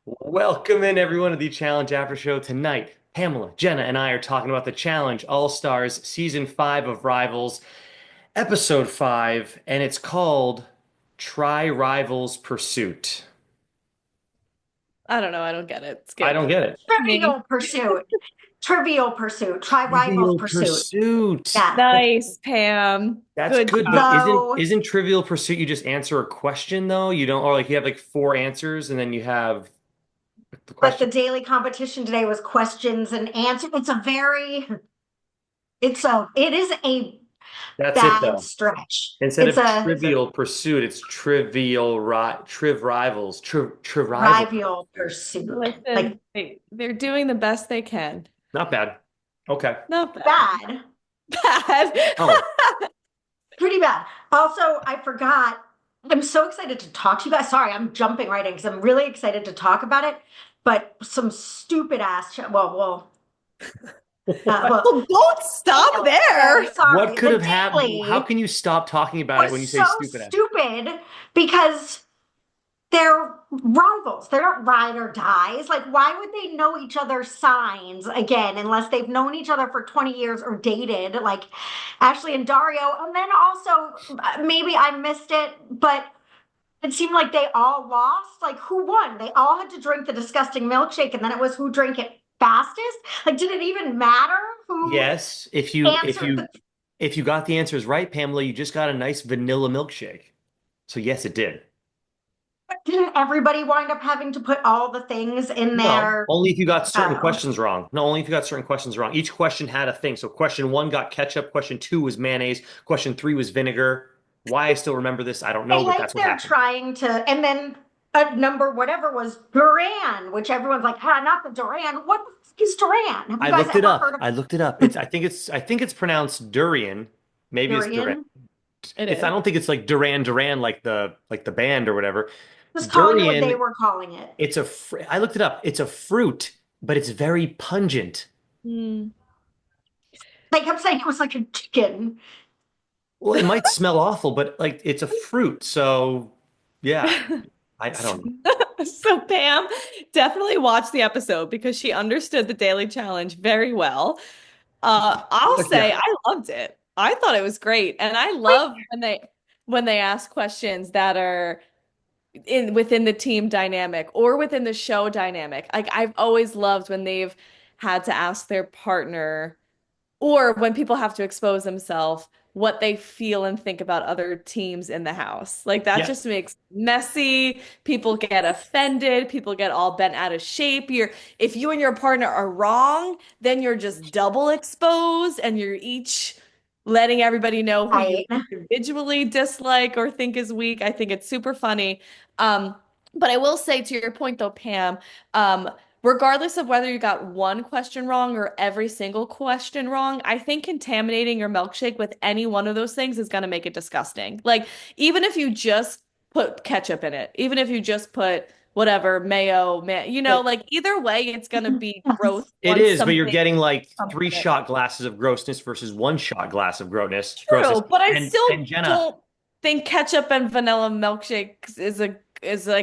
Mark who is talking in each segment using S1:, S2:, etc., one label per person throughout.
S1: Welcome in everyone to the Challenge After Show tonight. Pamela, Jenna, and I are talking about the Challenge All Stars Season 5 of Rivals, Episode 5, and it's called Try Rivals Pursuit.
S2: I don't know. I don't get it.
S1: I
S2: Skip.
S1: don't get it.
S2: Me.
S3: Trivial Pursuit. Trivial Pursuit. Try Rivals
S1: Trivial
S3: Pursuit.
S1: Pursuit.
S3: Yeah.
S2: Nice, Pam.
S1: That's
S2: Good
S1: good, but
S2: job.
S3: So,
S1: isn't Trivial Pursuit you just answer a question though? You don't, or like you have like four answers and then you have the
S3: but the
S1: question.
S3: daily competition today was questions and answers. It is a
S1: That's it
S3: bad
S1: though.
S3: stretch.
S1: Instead
S3: It's
S1: of
S3: a
S1: Trivial Pursuit, it's Triv Rivals, Triv Rival.
S3: trivial pursuit. Like
S2: Listen, they're doing the best they can.
S1: Not bad. Okay.
S2: Not bad.
S3: bad,
S2: Bad.
S1: Oh,
S3: pretty bad. Also, I forgot. I'm so excited to talk to you guys. Sorry, I'm jumping right in because I'm really excited to talk about it. But some stupid ass,
S1: what?
S3: well,
S2: Well, don't stop
S3: sorry,
S2: there.
S1: What
S3: sorry.
S1: could
S3: The
S1: have happened? How
S3: daily
S1: can you stop talking about it
S3: was
S1: when you say
S3: so
S1: stupid ass?
S3: stupid because they're rivals. They're not ride or dies. Like, why would they know each other's signs again unless they've known each other for 20 years or dated, like Ashley and Dario? And then also, maybe I missed it, but it seemed like they all lost. Like, who won? They all had to drink the disgusting milkshake, and then it was who drank it fastest. Like, did it even matter who
S1: Yes,
S3: answered the
S1: if you got the answers right, Pamela, you just got a nice vanilla milkshake. So yes, it did.
S3: Didn't everybody wind up having to put all the things in
S1: No,
S3: their
S1: only if you got certain
S3: oh
S1: questions wrong. No, only if you got certain questions wrong. Each question had a thing. So question one got ketchup, question two was mayonnaise, question three was vinegar. Why I still remember this, I don't
S3: I
S1: know, but
S3: like
S1: that's what
S3: they're
S1: happened.
S3: trying to, and then a number whatever was Duran, which everyone's like, ah, not the Duran. What the fuck is Duran? Have you
S1: I
S3: guys
S1: looked it
S3: ever
S1: up.
S3: heard of
S1: I looked it up. I think it's pronounced durian. Maybe it's Duran.
S3: Durian?
S2: It
S1: It's I
S2: is.
S1: don't think it's like Duran Duran like the band or whatever.
S3: Just calling it what they
S1: Durian,
S3: were calling it.
S1: I looked it up. It's a fruit, but it's very pungent.
S2: Hmm.
S3: They kept saying it was like a chicken.
S1: Well, it might smell awful, but like it's a fruit. So yeah, I don't know.
S2: So Pam definitely watched the episode because she understood the daily challenge very well. I'll
S1: But yeah,
S2: say I loved it. I thought it was great, and I
S3: Wait,
S2: love when they ask questions that are in within the team dynamic or within the show dynamic. Like I've always loved when they've had to ask their partner or when people have to expose themselves what they feel and think about other teams in the house. Like that
S1: yeah.
S2: just makes messy. People get offended. People get all bent out of shape. If you and your partner are wrong, then you're just double exposed and you're each letting everybody know who you
S3: I
S2: individually dislike or think is weak. I think it's super funny. Um, but I will say to your point though, Pam, regardless of whether you got one question wrong or every single question wrong, I think contaminating your milkshake with any one of those things is going to make it disgusting. Like, even if you just put ketchup in it, even if you just put whatever,
S1: But
S2: like either way, it's going to be gross
S1: it
S2: once
S1: is, but you're
S2: something
S1: getting like
S2: comes
S1: three
S2: in it.
S1: shot glasses of grossness versus one shot glass of grossness.
S2: True, but I
S1: And
S2: still
S1: Jenna,
S2: don't think ketchup and vanilla milkshake is like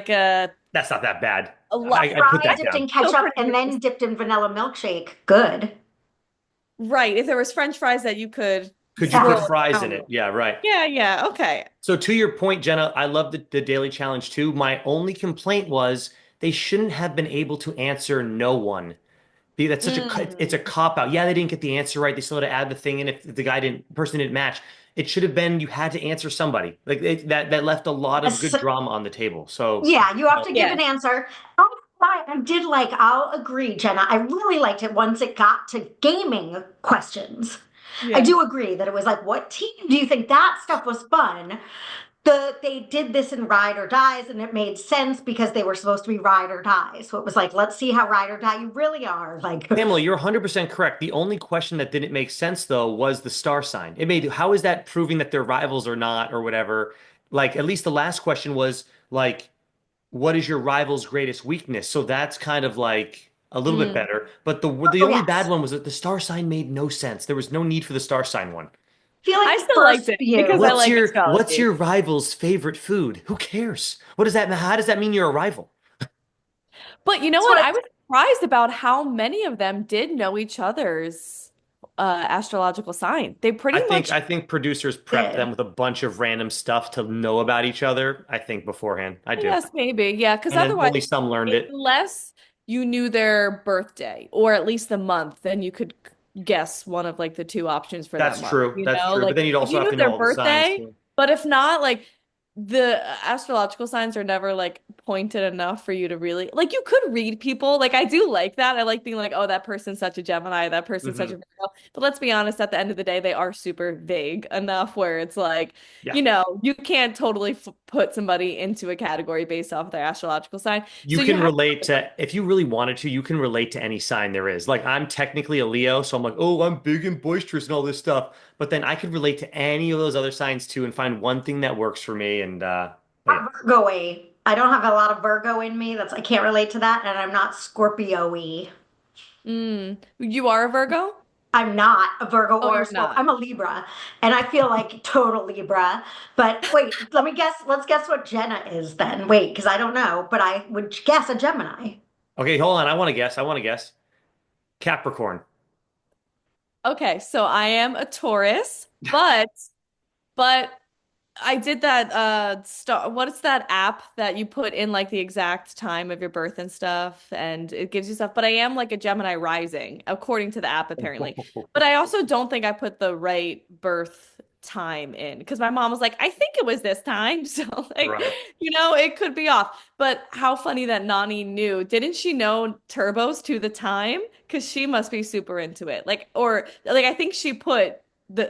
S1: that's not that bad.
S2: a lot.
S1: I put
S3: fried
S1: that
S3: dipped
S1: down.
S3: in
S2: Still
S3: ketchup
S2: pretty
S3: and
S2: gross.
S3: then dipped in vanilla milkshake. Good.
S2: Right. If there was French fries that you could
S1: Could you put
S2: throw
S3: Yeah.
S1: fries in
S2: around.
S1: it? Yeah, right.
S2: Yeah, yeah. Okay.
S1: So to your point, Jenna, I love the daily challenge too. My only complaint was they shouldn't have been able to answer no one. That's such it's a
S3: Mm.
S1: cop out. Yeah, they didn't get the answer right. They still had to add the thing in if the person didn't match. It should have been you had to answer somebody. Like that left a lot of
S3: Yes.
S1: good drama on the table. So,
S3: Yeah, you have
S1: no.
S3: to give
S2: Yeah.
S3: an answer. I did like, I'll agree, Jenna. I really liked it once it got to gaming questions. I
S2: Yeah.
S3: do agree that it was like, what team do you think that stuff was fun? They did this in ride or dies, and it made sense because they were supposed to be ride or die. So it was like, let's see how ride or die you really are. Like,
S1: Pamela, you're 100% correct. The only question that didn't make sense though was the star sign. It made how is that proving that they're rivals or not or whatever? Like at least the last question was like what is your rival's greatest weakness? So that's kind of like a little bit
S2: Mm.
S1: better. But the
S3: oh
S1: only bad
S3: yes,
S1: one was that the star sign made no sense. There was no need for the star sign one.
S3: I feel like
S2: I
S3: the
S2: still liked
S3: first
S2: it because I
S3: few.
S2: like
S1: What's
S2: astrology.
S1: your rival's favorite food? Who cares? What does that How does that mean you're a rival?
S2: But you know
S3: That's
S2: what?
S3: what
S2: I was surprised about how many of them did know each other's astrological sign. They pretty much
S1: I think producers
S3: I
S1: prepped them
S3: did.
S1: with a bunch of random stuff to know about each other, I think beforehand. I do.
S2: Yes, maybe. Yeah, because
S1: And then
S2: otherwise,
S1: only some learned it.
S2: unless you knew their birthday or at least the month, then you could guess one of like the two options for that
S1: That's
S2: month.
S1: true.
S2: You
S1: That's
S2: know,
S1: true. But
S2: like
S1: then you'd
S2: if
S1: also
S2: you
S1: have
S2: knew
S1: to know
S2: their
S1: all the signs
S2: birthday,
S1: too.
S2: but if not, like the astrological signs are never like pointed enough for you to really like you could read people. Like I do like that. I like being like, oh, that person's such a Gemini, that person's such a
S1: Hmm.
S2: Virgo. But let's be honest, at the end of the day, they are super vague enough where it's like
S1: Yeah.
S2: you can't totally f put somebody into a category based off of their astrological sign.
S1: You
S2: So you
S1: can
S2: have
S1: relate to, if you really wanted to, you can relate to any sign there is. Like I'm technically a Leo, so I'm like, oh, I'm big and boisterous and all this stuff. But then I could relate to any of those other signs too and find one thing that works for me. And but yeah.
S3: Virgo-y. I don't have a lot of Virgo in me. That's I can't relate to that, and I'm not Scorpio-y.
S2: you are a Virgo?
S3: I'm not a Virgo
S2: Oh,
S3: or a
S2: you're
S3: Scorpio.
S2: not.
S3: I'm a Libra, and I feel like total Libra. But wait, let me guess. Let's guess what Jenna is then. Wait, because I don't know, but I would guess a Gemini.
S1: Okay, hold on. I want to guess. I want to guess. Capricorn.
S2: Okay, so I am a Taurus, but I did that star what is that app that you put in like the exact time of your birth and stuff and it gives you stuff, but I am like a Gemini rising according to the app apparently. But I also don't think I put the right birth time in because my mom was like, I think it was this time. So like,
S1: Right.
S2: it could be off. But how funny that Nani knew. Didn't she know turbos to the time? Because she must be super into it. Like, or like I think she put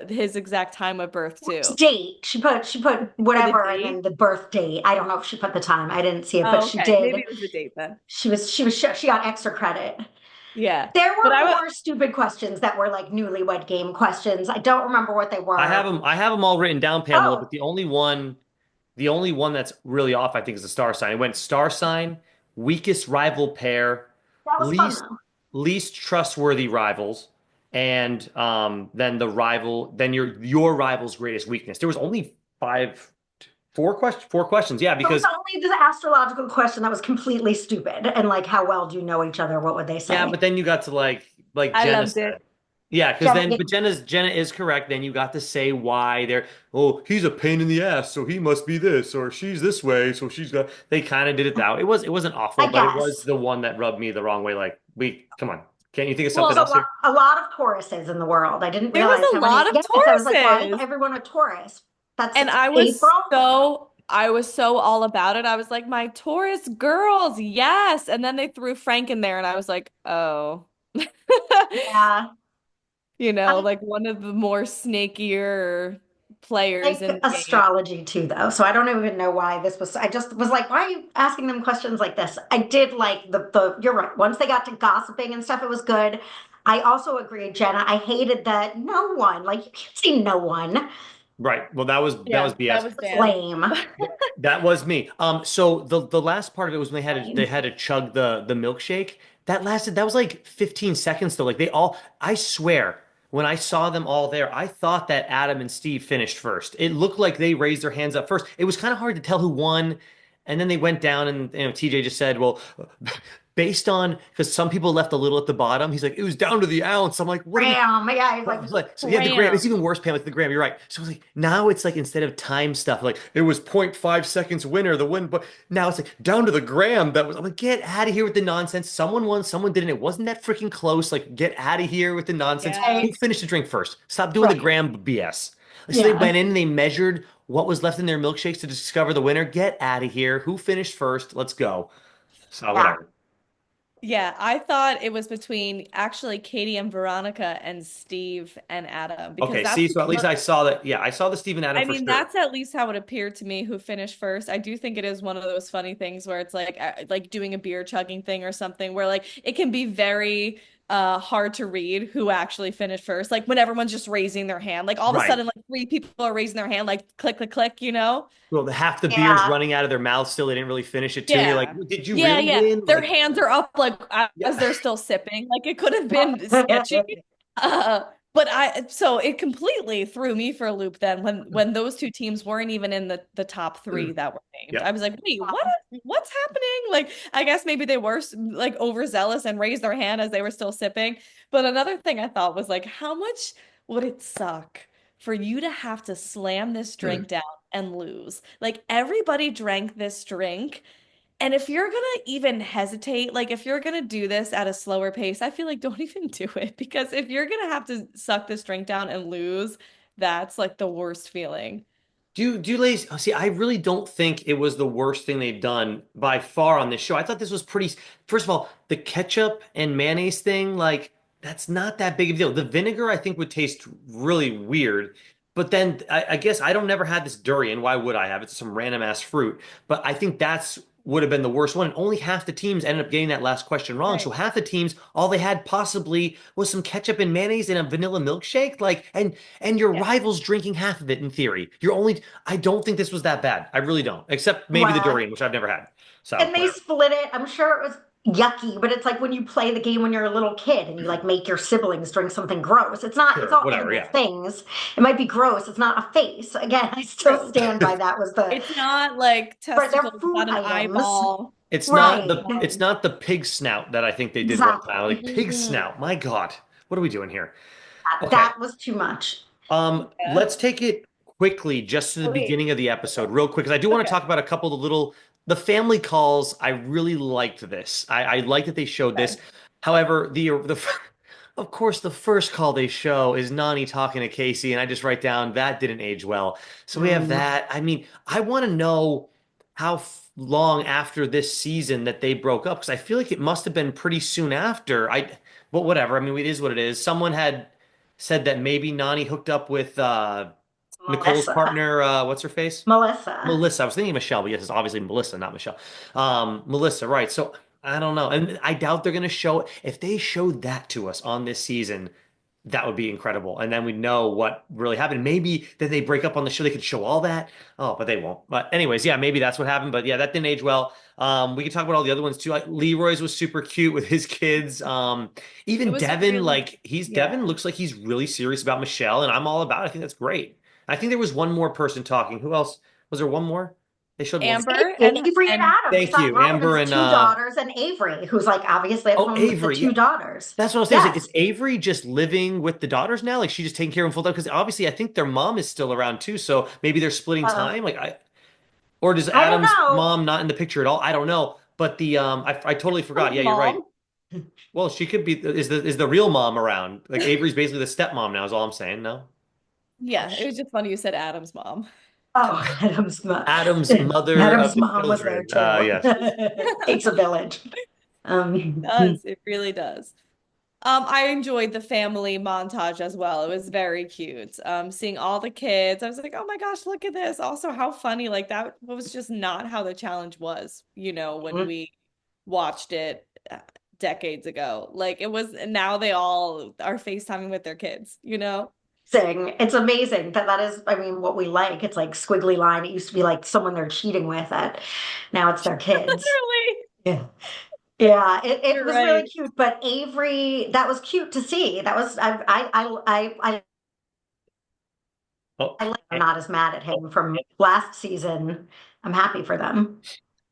S2: his exact time of birth
S3: Which
S2: too.
S3: date? She put
S2: Or the
S3: whatever and then
S2: date?
S3: the birth date. I don't know if she put the time. I didn't see it, but
S2: Oh,
S3: she
S2: okay. Maybe
S3: did.
S2: it was the date then.
S3: She got extra credit.
S2: Yeah.
S3: There
S2: But
S3: were more stupid questions that were like newlywed game questions. I don't remember what they
S1: I have
S3: were.
S1: them. I have them all written down, Pamela.
S3: Oh,
S1: But the only one that's really off, I think, is the star sign. It went star sign, weakest rival pair,
S3: that was fun
S1: least
S3: though.
S1: least trustworthy rivals, and then then your rival's greatest weakness. There was only four questions. Yeah,
S3: It was
S1: because
S3: only the astrological question that was completely stupid. And like, how well do you know each other? What would they
S1: yeah,
S3: say?
S1: but then you got to like
S2: I
S1: Jenna
S2: loved
S1: said.
S2: it.
S1: Yeah, because
S3: Jenna,
S1: then, but Jenna is correct. Then you got to say why they're, oh, he's a pain in the ass, so he must be this, or she's this way, so she's got. They kind of did it that. It wasn't awful,
S3: I
S1: but it was
S3: guess.
S1: the one that rubbed me the wrong way. Like, come on, can't you think of
S3: Well,
S1: something
S3: there's
S1: else here?
S3: a lot of Tauruses in the world. I didn't
S2: There was
S3: realize
S2: a
S3: how many.
S2: lot of
S3: Yes, I was like, why is
S2: Tauruses.
S3: everyone a Taurus? That's
S2: And
S3: it's April.
S2: I was so all about it. I was like, my Taurus girls, yes. And then they threw Frank in there and I was like, oh.
S3: Yeah. I
S2: Like one of the more snakier players
S3: like
S2: in the game.
S3: astrology too, though. So I don't even know why this was. I just was like, why are you asking them questions like this? I did like the. You're right. Once they got to gossiping and stuff, it was good. I also agree, Jenna. I hated that no one, like you can't see no one.
S1: Right. Well, that was
S2: Yeah, that
S1: BS.
S2: was
S3: It's
S2: Dan.
S3: lame.
S1: That was me. So the last part of it was when they
S3: Lame.
S1: had to chug the milkshake. That was like 15 seconds though. Like I swear, when I saw them all there, I thought that Adam and Steve finished first. It looked like they raised their hands up first. It was kind of hard to tell who won. And then they went down and TJ just said, well, based on because some people left a little at the bottom. He's like, it was down to the ounce. I'm like, what do we
S3: Bam. Yeah, he's like,
S1: so yeah, the gram. It's
S2: Ram.
S1: even worse, Pam. Like the gram. You're right. So like now it's like instead of time stuff, like it was 0.5 seconds winner, the win. But now it's like down to the gram. That was. I'm like, get out of here with the nonsense. Someone won, someone didn't. It wasn't that freaking close. Like, get out of here with the nonsense.
S2: Yeah.
S1: Who finished the drink first? Stop doing the
S3: right.
S1: gram BS. So they
S3: Yeah.
S1: went in and they measured what was left in their milkshakes to discover the winner. Get out of here. Who finished first? Let's go. So
S3: Yeah.
S1: whatever.
S2: Yeah, I thought it was between actually Katie and Veronica and Steve and Adam because
S1: Okay. See, so at least I saw that. Yeah, I saw the Stephen Adam
S2: I
S1: for
S2: mean,
S1: sure.
S2: that's at least how it appeared to me who finished first. I do think it is one of those funny things where it's like doing a beer chugging thing or something where like it can be very hard to read who actually finished first. Like when everyone's just raising their hand. Like all of a
S1: Right.
S2: sudden like three people are raising their hand like click click click.
S1: Well, the half the beer's
S3: Yeah.
S1: running out of their mouth still. They didn't really finish it too. And you're like,
S2: Yeah.
S1: did you
S2: Yeah,
S1: really
S2: yeah.
S1: win?
S2: Their
S1: Like,
S2: hands are up like
S1: yeah.
S2: as they're still sipping. Like it could have been sketchy. But so it completely threw me for a loop then when those two teams weren't even in the top three that were named. I
S1: Yep.
S2: was like, wait, what's happening? Like, I guess maybe they were like overzealous and raised their hand as they were still sipping. But another thing I thought was like, how much would it suck for you to have to slam this drink down and lose? Like everybody drank this drink. And if you're gonna even hesitate, like if you're gonna do this at a slower pace, I feel like don't even do it because if you're gonna have to suck this drink down and lose, that's like the worst feeling.
S1: Do ladies see? I really don't think it was the worst thing they've done by far on this show. I thought this was pretty. First of all, the ketchup and mayonnaise thing, like that's not that big of a deal. The vinegar, I think, would taste really weird. But then I guess I don't never had this durian. Why would I have? It's some random ass fruit. But I think that's would have been the worst one. And only half the teams ended up getting that last question wrong. So
S2: Right.
S1: half the teams, all they had possibly was some ketchup and mayonnaise and a vanilla milkshake. Like, and your
S2: Yeah.
S1: rival's drinking half of it in theory. You're only I don't think this was that bad. I really don't. Except maybe the
S3: Well,
S1: durian, which I've never had. So
S3: and they
S1: whatever.
S3: split it. I'm sure it was yucky, but it's like when you play the game when you're a little kid and you like make your siblings drink something gross. It's not, it's
S1: Sure,
S3: all
S1: whatever.
S3: edible
S1: Yeah.
S3: things. It might be gross. It's not a face. Again, I still
S2: True.
S3: stand by that was the,
S2: It's not like
S3: right, they're
S2: testicles
S3: food
S2: without an
S3: items.
S2: eyeball.
S3: Right.
S1: It's not the pig snout that I think they did one time. Like
S3: Exactly.
S1: pig
S2: Mhm.
S1: snout. My God. What are we doing here? Okay.
S3: That was too much.
S2: Yeah.
S1: Let's take it quickly just to the
S2: Oh, wait.
S1: beginning of the episode, real quick, because I do want to
S2: Okay.
S1: talk about a couple of the little the family calls. I really liked this. I like that they showed this.
S2: Okay.
S1: However, the of course the first call they show is Nani talking to Casey, and I just write down that didn't age well. So we have
S3: Mm.
S1: that. I mean, I want to know how long after this season that they broke up because I feel like it must have been pretty soon after. But whatever. I mean, it is what it is. Someone had said that maybe Nani hooked up with Nicole's
S3: Melissa.
S1: partner, what's her face?
S3: Melissa.
S1: Melissa. I was thinking Michelle, but yes, it's obviously Melissa, not Michelle. Melissa, right. So I don't know. And I doubt they're gonna show if they showed that to us on this season, that would be incredible. And then we know what really happened. Maybe that they break up on the show, they could show all that. Oh, but they won't. But anyways, yeah, maybe that's what happened. But yeah, that didn't age well. We can talk about all the other ones too. Like Leroy's was super cute with his kids.
S2: It
S1: Even
S2: was
S1: Devin,
S2: really,
S1: like he's Devin
S2: yeah.
S1: looks like he's really serious about Michelle, and I'm all about it. I think that's great. I think there was one more person talking. Who else? Was there one more? They showed one.
S2: Amber
S3: Avery and
S2: and
S3: Adam. We
S1: Thank
S3: saw
S1: you, Amber
S3: Adam's
S1: and
S3: two daughters and Avery, who's like obviously at
S1: oh
S3: home with the
S1: Avery. Yeah,
S3: two daughters.
S1: that's what I was saying. Is
S3: Yes.
S1: Avery just living with the daughters now? Like she just taking care of them full time? Because obviously, I think their mom is still around too. So maybe they're splitting
S3: Uh,
S1: time. Or does
S3: I don't
S1: Adam's
S3: know.
S1: mom not in the picture at all? I don't know. But I totally forgot. Yeah, you're right.
S2: mom.
S1: Well, she could be. Is the real mom around? Like Avery's basically the stepmom now. Is all I'm saying. No.
S2: Yeah, it was just funny you said Adam's mom.
S3: Oh, Adam's mom.
S1: Adam's mother of
S3: Adam's
S1: the
S3: mom was there
S1: children.
S3: too.
S1: Yes.
S3: Takes a village.
S2: It
S3: Um,
S2: does. It really does. I enjoyed the family montage as well. It was very cute. Seeing all the kids, I was like, oh my gosh, look at this. Also, how funny. Like that was just not how the challenge was, when we watched it decades ago. Like it was, now they all are FaceTiming with their kids.
S3: it's amazing that that is, I mean, what we like. It's like squiggly line. It used to be like someone they're cheating with at now it's their kids.
S2: Literally.
S3: Yeah. Yeah, it
S2: You're
S3: was really
S2: right.
S3: cute, but Avery, that was cute to see. That was
S1: Oh,
S3: I like I'm not as mad at him from last season. I'm happy for them.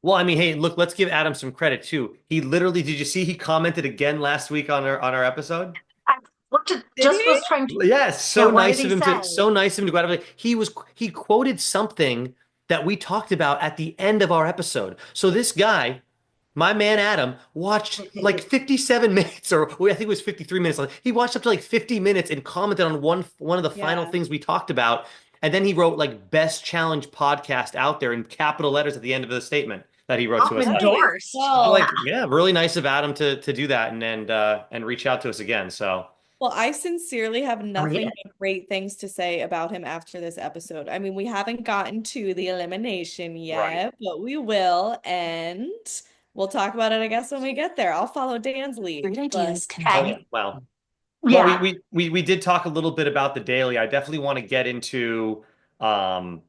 S1: well, I mean, hey, look, let's give Adam some credit too. He literally, did you see he commented again last week on our episode?
S3: I looked at
S2: Did
S3: just
S2: he?
S3: was trying to,
S1: Yes,
S3: yeah,
S1: so
S3: what did
S1: nice of
S3: he
S1: him to
S3: say?
S1: so nice of him to go out of it. He quoted something that we talked about at the end of our episode. So this guy, my man Adam, watched like 57 minutes, or I think it was 53 minutes. He watched up to like 50 minutes and commented on one of the final
S2: Yeah.
S1: things we talked about. And then he wrote like best challenge podcast out there in capital letters at the end of the statement that he wrote to
S3: I'm
S1: us.
S2: Nice.
S3: endorsed.
S1: So
S3: Yeah.
S1: like, yeah, really nice of Adam to do that and reach out to us again. So
S2: Well, I sincerely have
S3: Read
S2: nothing
S3: it.
S2: but great things to say about him after this episode. I mean, we haven't gotten to the elimination
S1: right.
S2: yet, but we will, and we'll talk about it, I guess, when we get there. I'll follow Dan's lead,
S4: Great
S2: but
S4: ideas
S1: Oh
S3: Okay.
S1: yeah.
S4: convey.
S1: Well,
S3: Yeah.
S1: we did talk a little bit about the daily. I definitely want to get into um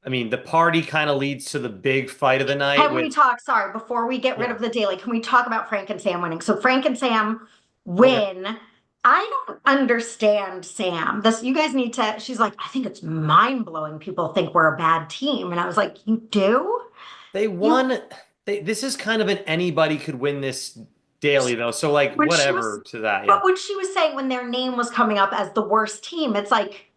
S1: I mean the party kind of leads to the big fight of the night
S3: Can we
S1: with
S3: talk, sorry, before we get rid
S1: yeah.
S3: of the daily, can we talk about Frank and Sam winning? So Frank and Sam
S1: Okay.
S3: win. I don't understand Sam. This you guys need to. She's like, I think it's mind blowing. People think we're a bad team, and I was like, you do?
S1: They
S3: You
S1: won. This is kind of an anybody could win this daily though. So like
S3: when she was,
S1: whatever to that.
S3: but
S1: Yeah.
S3: when she was saying when their name was coming up as the worst team, it's like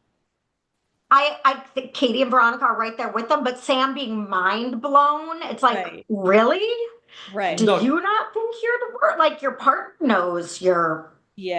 S3: I think Katie and Veronica are right there with them, but Sam being mind blown, it's like,
S2: Right.
S3: really? Do
S2: Right.
S1: No,
S3: you not think you're the worst? Like your partner knows you're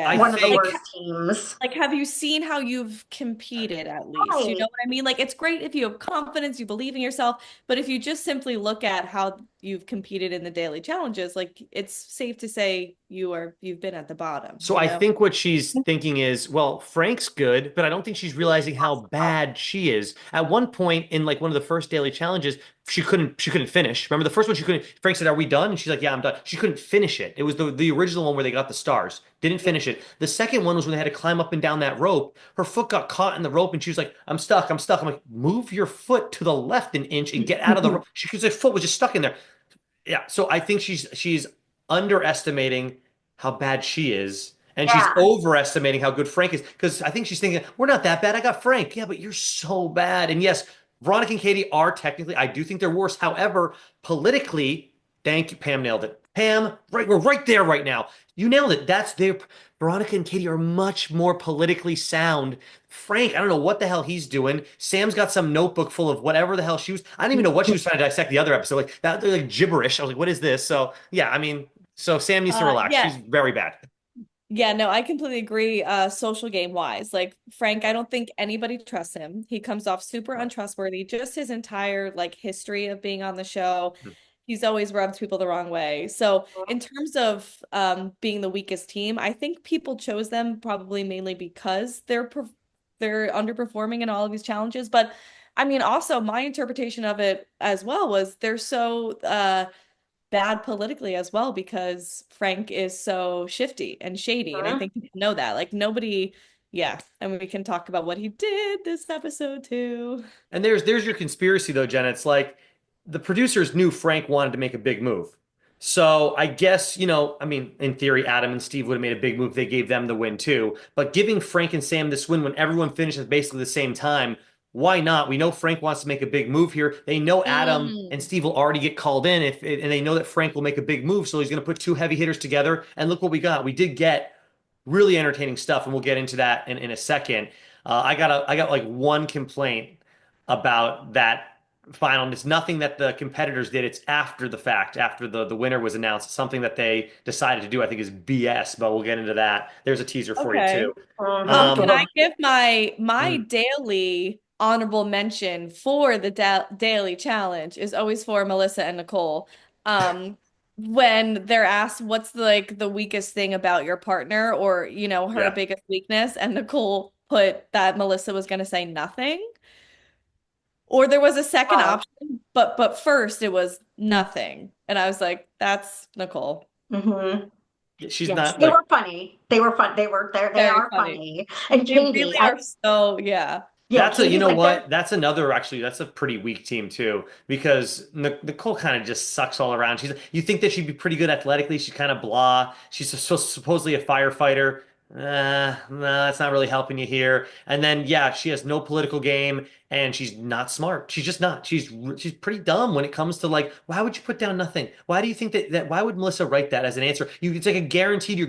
S1: I
S2: Yeah.
S3: one of the
S2: Like
S1: think
S3: worst teams.
S2: Like, have you seen how you've competed at least? You know
S3: Right.
S2: what I mean? Like, it's great if you have confidence, you believe in yourself, but if you just simply look at how you've competed in the daily challenges, like, it's safe to say you've been at the bottom,
S1: so.
S2: you
S1: I
S2: know?
S1: think what she's thinking is, well, Frank's good, but I don't think she's realizing how bad she is. At one point in like one of the first daily challenges, she couldn't finish. Remember the first one she couldn't. Frank said, "Are we done?" And she's like, "Yeah, I'm done." She couldn't finish it. It was the original one where they got the stars. Didn't finish it. The second one was when they had to climb up and down that rope. Her foot got caught in the rope, and she was like, "I'm stuck. I'm stuck." I'm like, "Move your foot to the left an inch and get out of the rope." She, because her foot was just stuck in there. Yeah, so I think she's underestimating how bad she is, and she's
S3: Yeah.
S1: overestimating how good Frank is. Because I think she's thinking, we're not that bad. I got Frank. Yeah, but you're so bad. And yes, Veronica and Katie are technically, I do think they're worse. However, politically, thank you, Pam nailed it. Pam, right, we're right there right now. You nailed it. That's their Veronica and Katie are much more politically sound. Frank, I don't know what the hell he's doing. Sam's got some notebook full of whatever the hell she was. I don't even know what she was trying to dissect the other episode. Like that, they're like gibberish. I was like, what is this? So yeah, I mean, so Sam needs to relax.
S2: Yeah.
S1: She's very bad.
S2: Yeah, no, I completely agree. Social game wise, like Frank, I don't think anybody trusts him. He comes off super
S1: Right.
S2: untrustworthy. Just his entire like history of being on the show,
S1: Hmm.
S2: he's always rubbed people the wrong way. So in terms of being the weakest team, I think people chose them probably mainly because they're underperforming in all of these challenges. But I mean, also my interpretation of it as well was they're so bad politically as well because Frank is so shifty and shady. And I think people know that. Like nobody, yeah. And we can talk about what he did this episode too.
S1: And there's your conspiracy though, Jenna. It's like the producers knew Frank wanted to make a big move. So I guess, I mean, in theory, Adam and Steve would have made a big move. They gave them the win too. But giving Frank and Sam this win when everyone finishes basically the same time, why not? We know Frank wants to make a big move here. They know Adam and
S2: Mm.
S1: Steve will already get called in and they know that Frank will make a big move. So he's going to put two heavy hitters together. And look what we got. We did get really entertaining stuff, and we'll get into that in a second. I got like one complaint about that final. And it's nothing that the competitors did. It's after the fact, after the winner was announced. Something that they decided to do, I think, is BS, but we'll get into that. There's a teaser for you
S2: Okay.
S1: too.
S2: Can
S1: Um,
S2: I give my
S1: mm,
S2: daily honorable mention for the daily challenge is always for Melissa and Nicole. When they're asked what's like the weakest thing about your partner or her
S1: yeah.
S2: biggest weakness, and Nicole put that Melissa was going to say nothing, or there was a second
S3: Wow.
S2: option, but first it was nothing, and I was like, that's Nicole.
S3: Hmm.
S1: She's
S3: Yes,
S1: not
S3: they
S1: like
S3: were funny. They were fun. They were there. They
S2: Very
S3: are
S2: funny.
S3: funny. And
S2: They
S3: Katie,
S2: really are so, yeah.
S3: yeah,
S1: that's a, you
S3: Katie's
S1: know
S3: like they're
S1: what? That's another, actually, that's a pretty weak team too, because Nicole kind of just sucks all around. You think that she'd be pretty good athletically. She's kind of blah. She's supposedly a firefighter. No, that's not really helping you here. And then, yeah, she has no political game and she's not smart. She's just not. She's pretty dumb when it comes to like, why would you put down nothing? Why do you think why would Melissa write that as an answer? It's like you're guaranteed.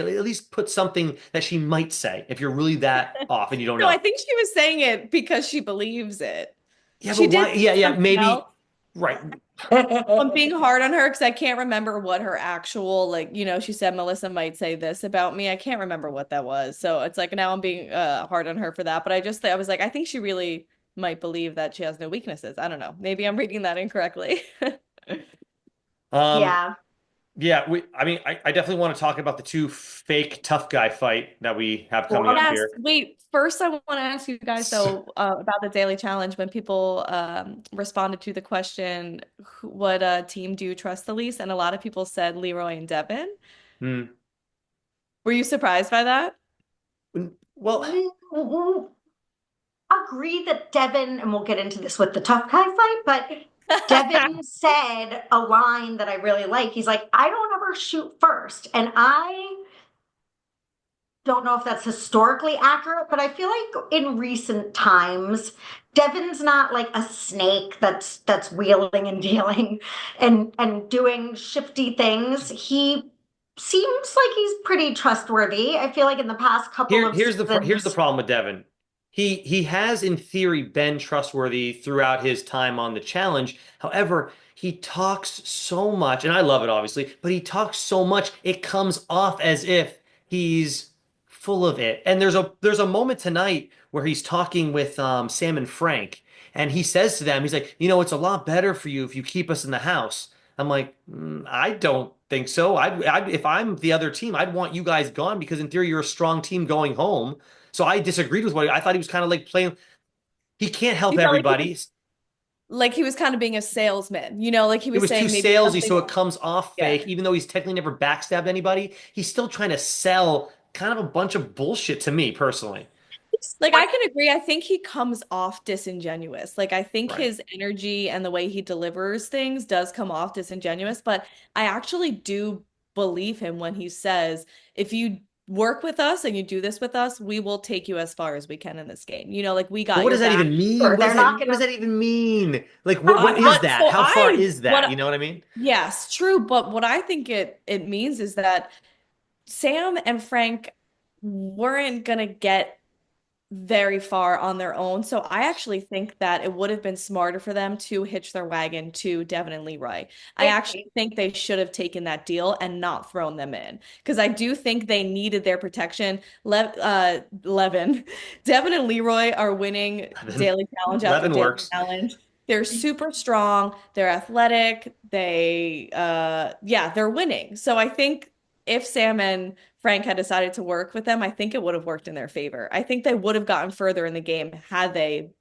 S1: At least put something that she might say if you're really that off and you don't
S2: No, I
S1: know.
S2: think she was saying it because she believes it.
S1: Yeah, but
S2: She did
S1: why? Yeah, yeah,
S2: something else.
S1: maybe. Right.
S2: I'm being hard on her because I can't remember what her actual, like, she said Melissa might say this about me. I can't remember what that was. So it's like now I'm being hard on her for that. But I was like, I think she really might believe that she has no weaknesses. I don't know. Maybe I'm reading that incorrectly.
S1: Um,
S3: yeah.
S1: yeah, I mean, I definitely want to talk about the two fake tough guy fight that we have coming up
S2: Yes.
S1: here.
S2: Wait, first I want to ask you guys though about the daily challenge when people responded to the question, what team do you trust the least? And a lot of people said Leroy and Devon.
S1: Hmm.
S2: Were you surprised by that?
S1: Well,
S3: Agree that Devin, and we'll get into this with the tough guy fight, but Devin said a line that I really like. He's like, I don't ever shoot first. And I don't know if that's historically accurate, but I feel like in recent times, Devon's not like a snake that's wheeling and dealing and doing shifty things. He seems like he's pretty trustworthy. I feel like in the past couple of
S1: Here's the
S3: seasons,
S1: problem with Devin. He has in theory been trustworthy throughout his time on the challenge. However, he talks so much, and I love it obviously, but he talks so much it comes off as if he's full of it. And there's a moment tonight where he's talking with Sam and Frank, and he says to them, he's like, it's a lot better for you if you keep us in the house. I'm like, I don't think so. If I'm the other team, I'd want you guys gone because in theory you're a strong team going home. So I disagreed with what I thought he was kind of like playing. He can't help
S2: You felt
S1: everybody.
S2: like he was kind of being a salesman, like he
S1: It
S2: was
S1: was too
S2: saying maybe
S1: salesy,
S2: something.
S1: so it comes off
S2: Yeah.
S1: fake. Even though he's technically never backstabbed anybody, he's still trying to sell kind of a bunch of bullshit to me personally.
S2: Like I can agree. I think he comes off disingenuous. Like I think
S1: Right.
S2: his energy and the way he delivers things does come off disingenuous, but I actually do believe him when he says, if you work with us and you do this with us, we will take you as far as we can in this game. Like we
S1: But
S2: got
S1: what
S2: your
S1: does that
S2: back.
S1: even mean?
S3: or they're not
S1: What does
S3: gonna.
S1: that even mean? Like what is
S2: What
S1: that?
S2: so
S1: How far
S2: I
S1: is that? You
S2: what
S1: know what I mean?
S2: yes, true, but what I think it means is that Sam and Frank weren't gonna get very far on their own. So I actually think that it would have been smarter for them to hitch their wagon to Devon and Leroy. I
S3: I
S2: actually
S3: agree.
S2: think they should have taken that deal and not thrown them in because I do think they needed their protection. Levin, Devon and Leroy are winning daily challenge after
S1: Levin
S2: daily
S1: works.
S2: challenge. They're super strong, they're athletic, they're winning. So I think if Sam and Frank had decided to work with them, I think it would have worked in their favor. I think they would have gotten further in the game had they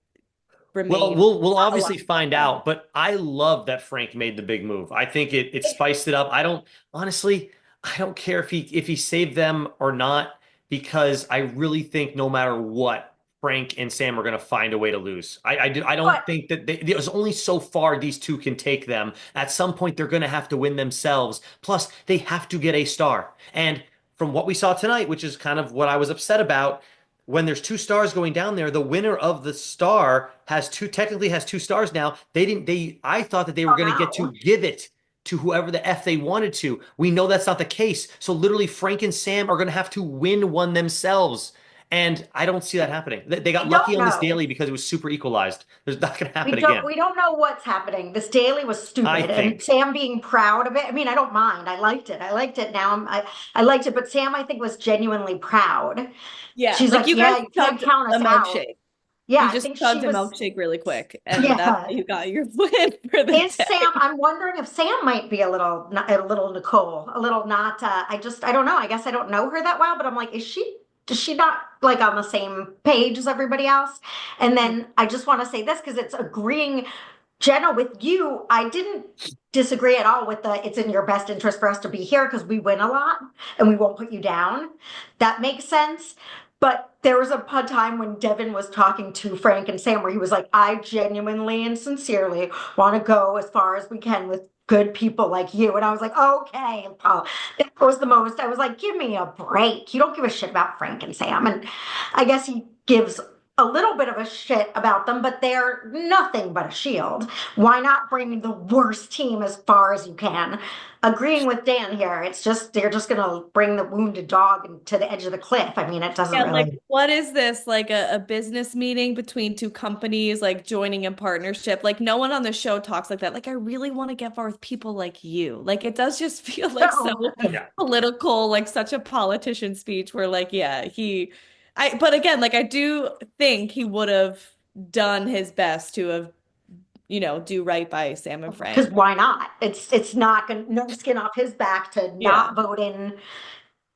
S1: Well,
S2: remained
S1: we'll
S2: aligned
S1: obviously
S2: with
S1: find
S2: them.
S1: out, but I love that Frank made the big move. I think it spiced it up. I don't honestly, I don't care if he saved them or not because I really think no matter what, Frank and Sam are going to find a way to lose. I don't
S3: But
S1: think that there's only so far these two can take them. At some point, they're going to have to win themselves. Plus, they have to get a star. And from what we saw tonight, which is kind of what I was upset about when there's two stars going down there, the winner of the star technically has two stars now. I thought that they were
S3: oh
S1: going to get to
S3: no,
S1: give it to whoever the F they wanted to. We know that's not the case. So literally Frank and Sam are going to have to win one themselves. And I don't see that happening. They got
S3: we
S1: lucky
S3: don't
S1: on this
S3: know.
S1: daily because it was super equalized. There's not going to
S3: We
S1: happen
S3: don't
S1: again.
S3: we don't know what's happening. This daily was
S1: I
S3: stupid, and
S1: think.
S3: Sam being proud of it. I mean, I don't mind. I liked it. I liked it. Now I liked it, but Sam I think was genuinely proud.
S2: Yeah,
S3: She's
S2: like
S3: like,
S2: you guys
S3: yeah, you can't
S2: chugged
S3: count
S2: a
S3: us out.
S2: milkshake.
S3: Yeah,
S2: You
S3: I
S2: just
S3: think she
S2: chugged a
S3: was.
S2: milkshake really quick, and that's how
S3: Yeah.
S2: you got your win for the
S3: Is Sam?
S2: day.
S3: I'm wondering if Sam might be a little Nicole, a little not. I don't know. I guess I don't know her that well, but I'm like, Is she not like on the same page as everybody else? And then I just want to say this because it's agreeing, Jenna, with you. I didn't disagree at all with the. It's in your best interest for us to be here because we win a lot and we won't put you down. That makes sense. But there was a time when Devin was talking to Frank and Sam where he was like, I genuinely and sincerely want to go as far as we can with good people like you. And I was like, okay, Paul. It was the most. I was like, give me a break. You don't give a shit about Frank and Sam. And I guess he gives a little bit of a shit about them, but they're nothing but a shield. Why not bring the worst team as far as you can? Agreeing with Dan here, it's just they're just gonna bring the wounded dog to the edge of the cliff. I mean, it doesn't
S2: Yeah, like
S3: really.
S2: what is this? Like a business meeting between two companies, like joining in partnership. Like no one on the show talks like that. Like I really want to get far with people like you. Like it does just feel like so
S3: No,
S1: Yeah.
S2: political, like such a politician speech where like, yeah, but again, like I do think he would have done his best to have, do right by Sam and
S3: because
S2: Frank.
S3: why not? It's not gonna no skin off his back to
S2: Yeah.
S3: not vote in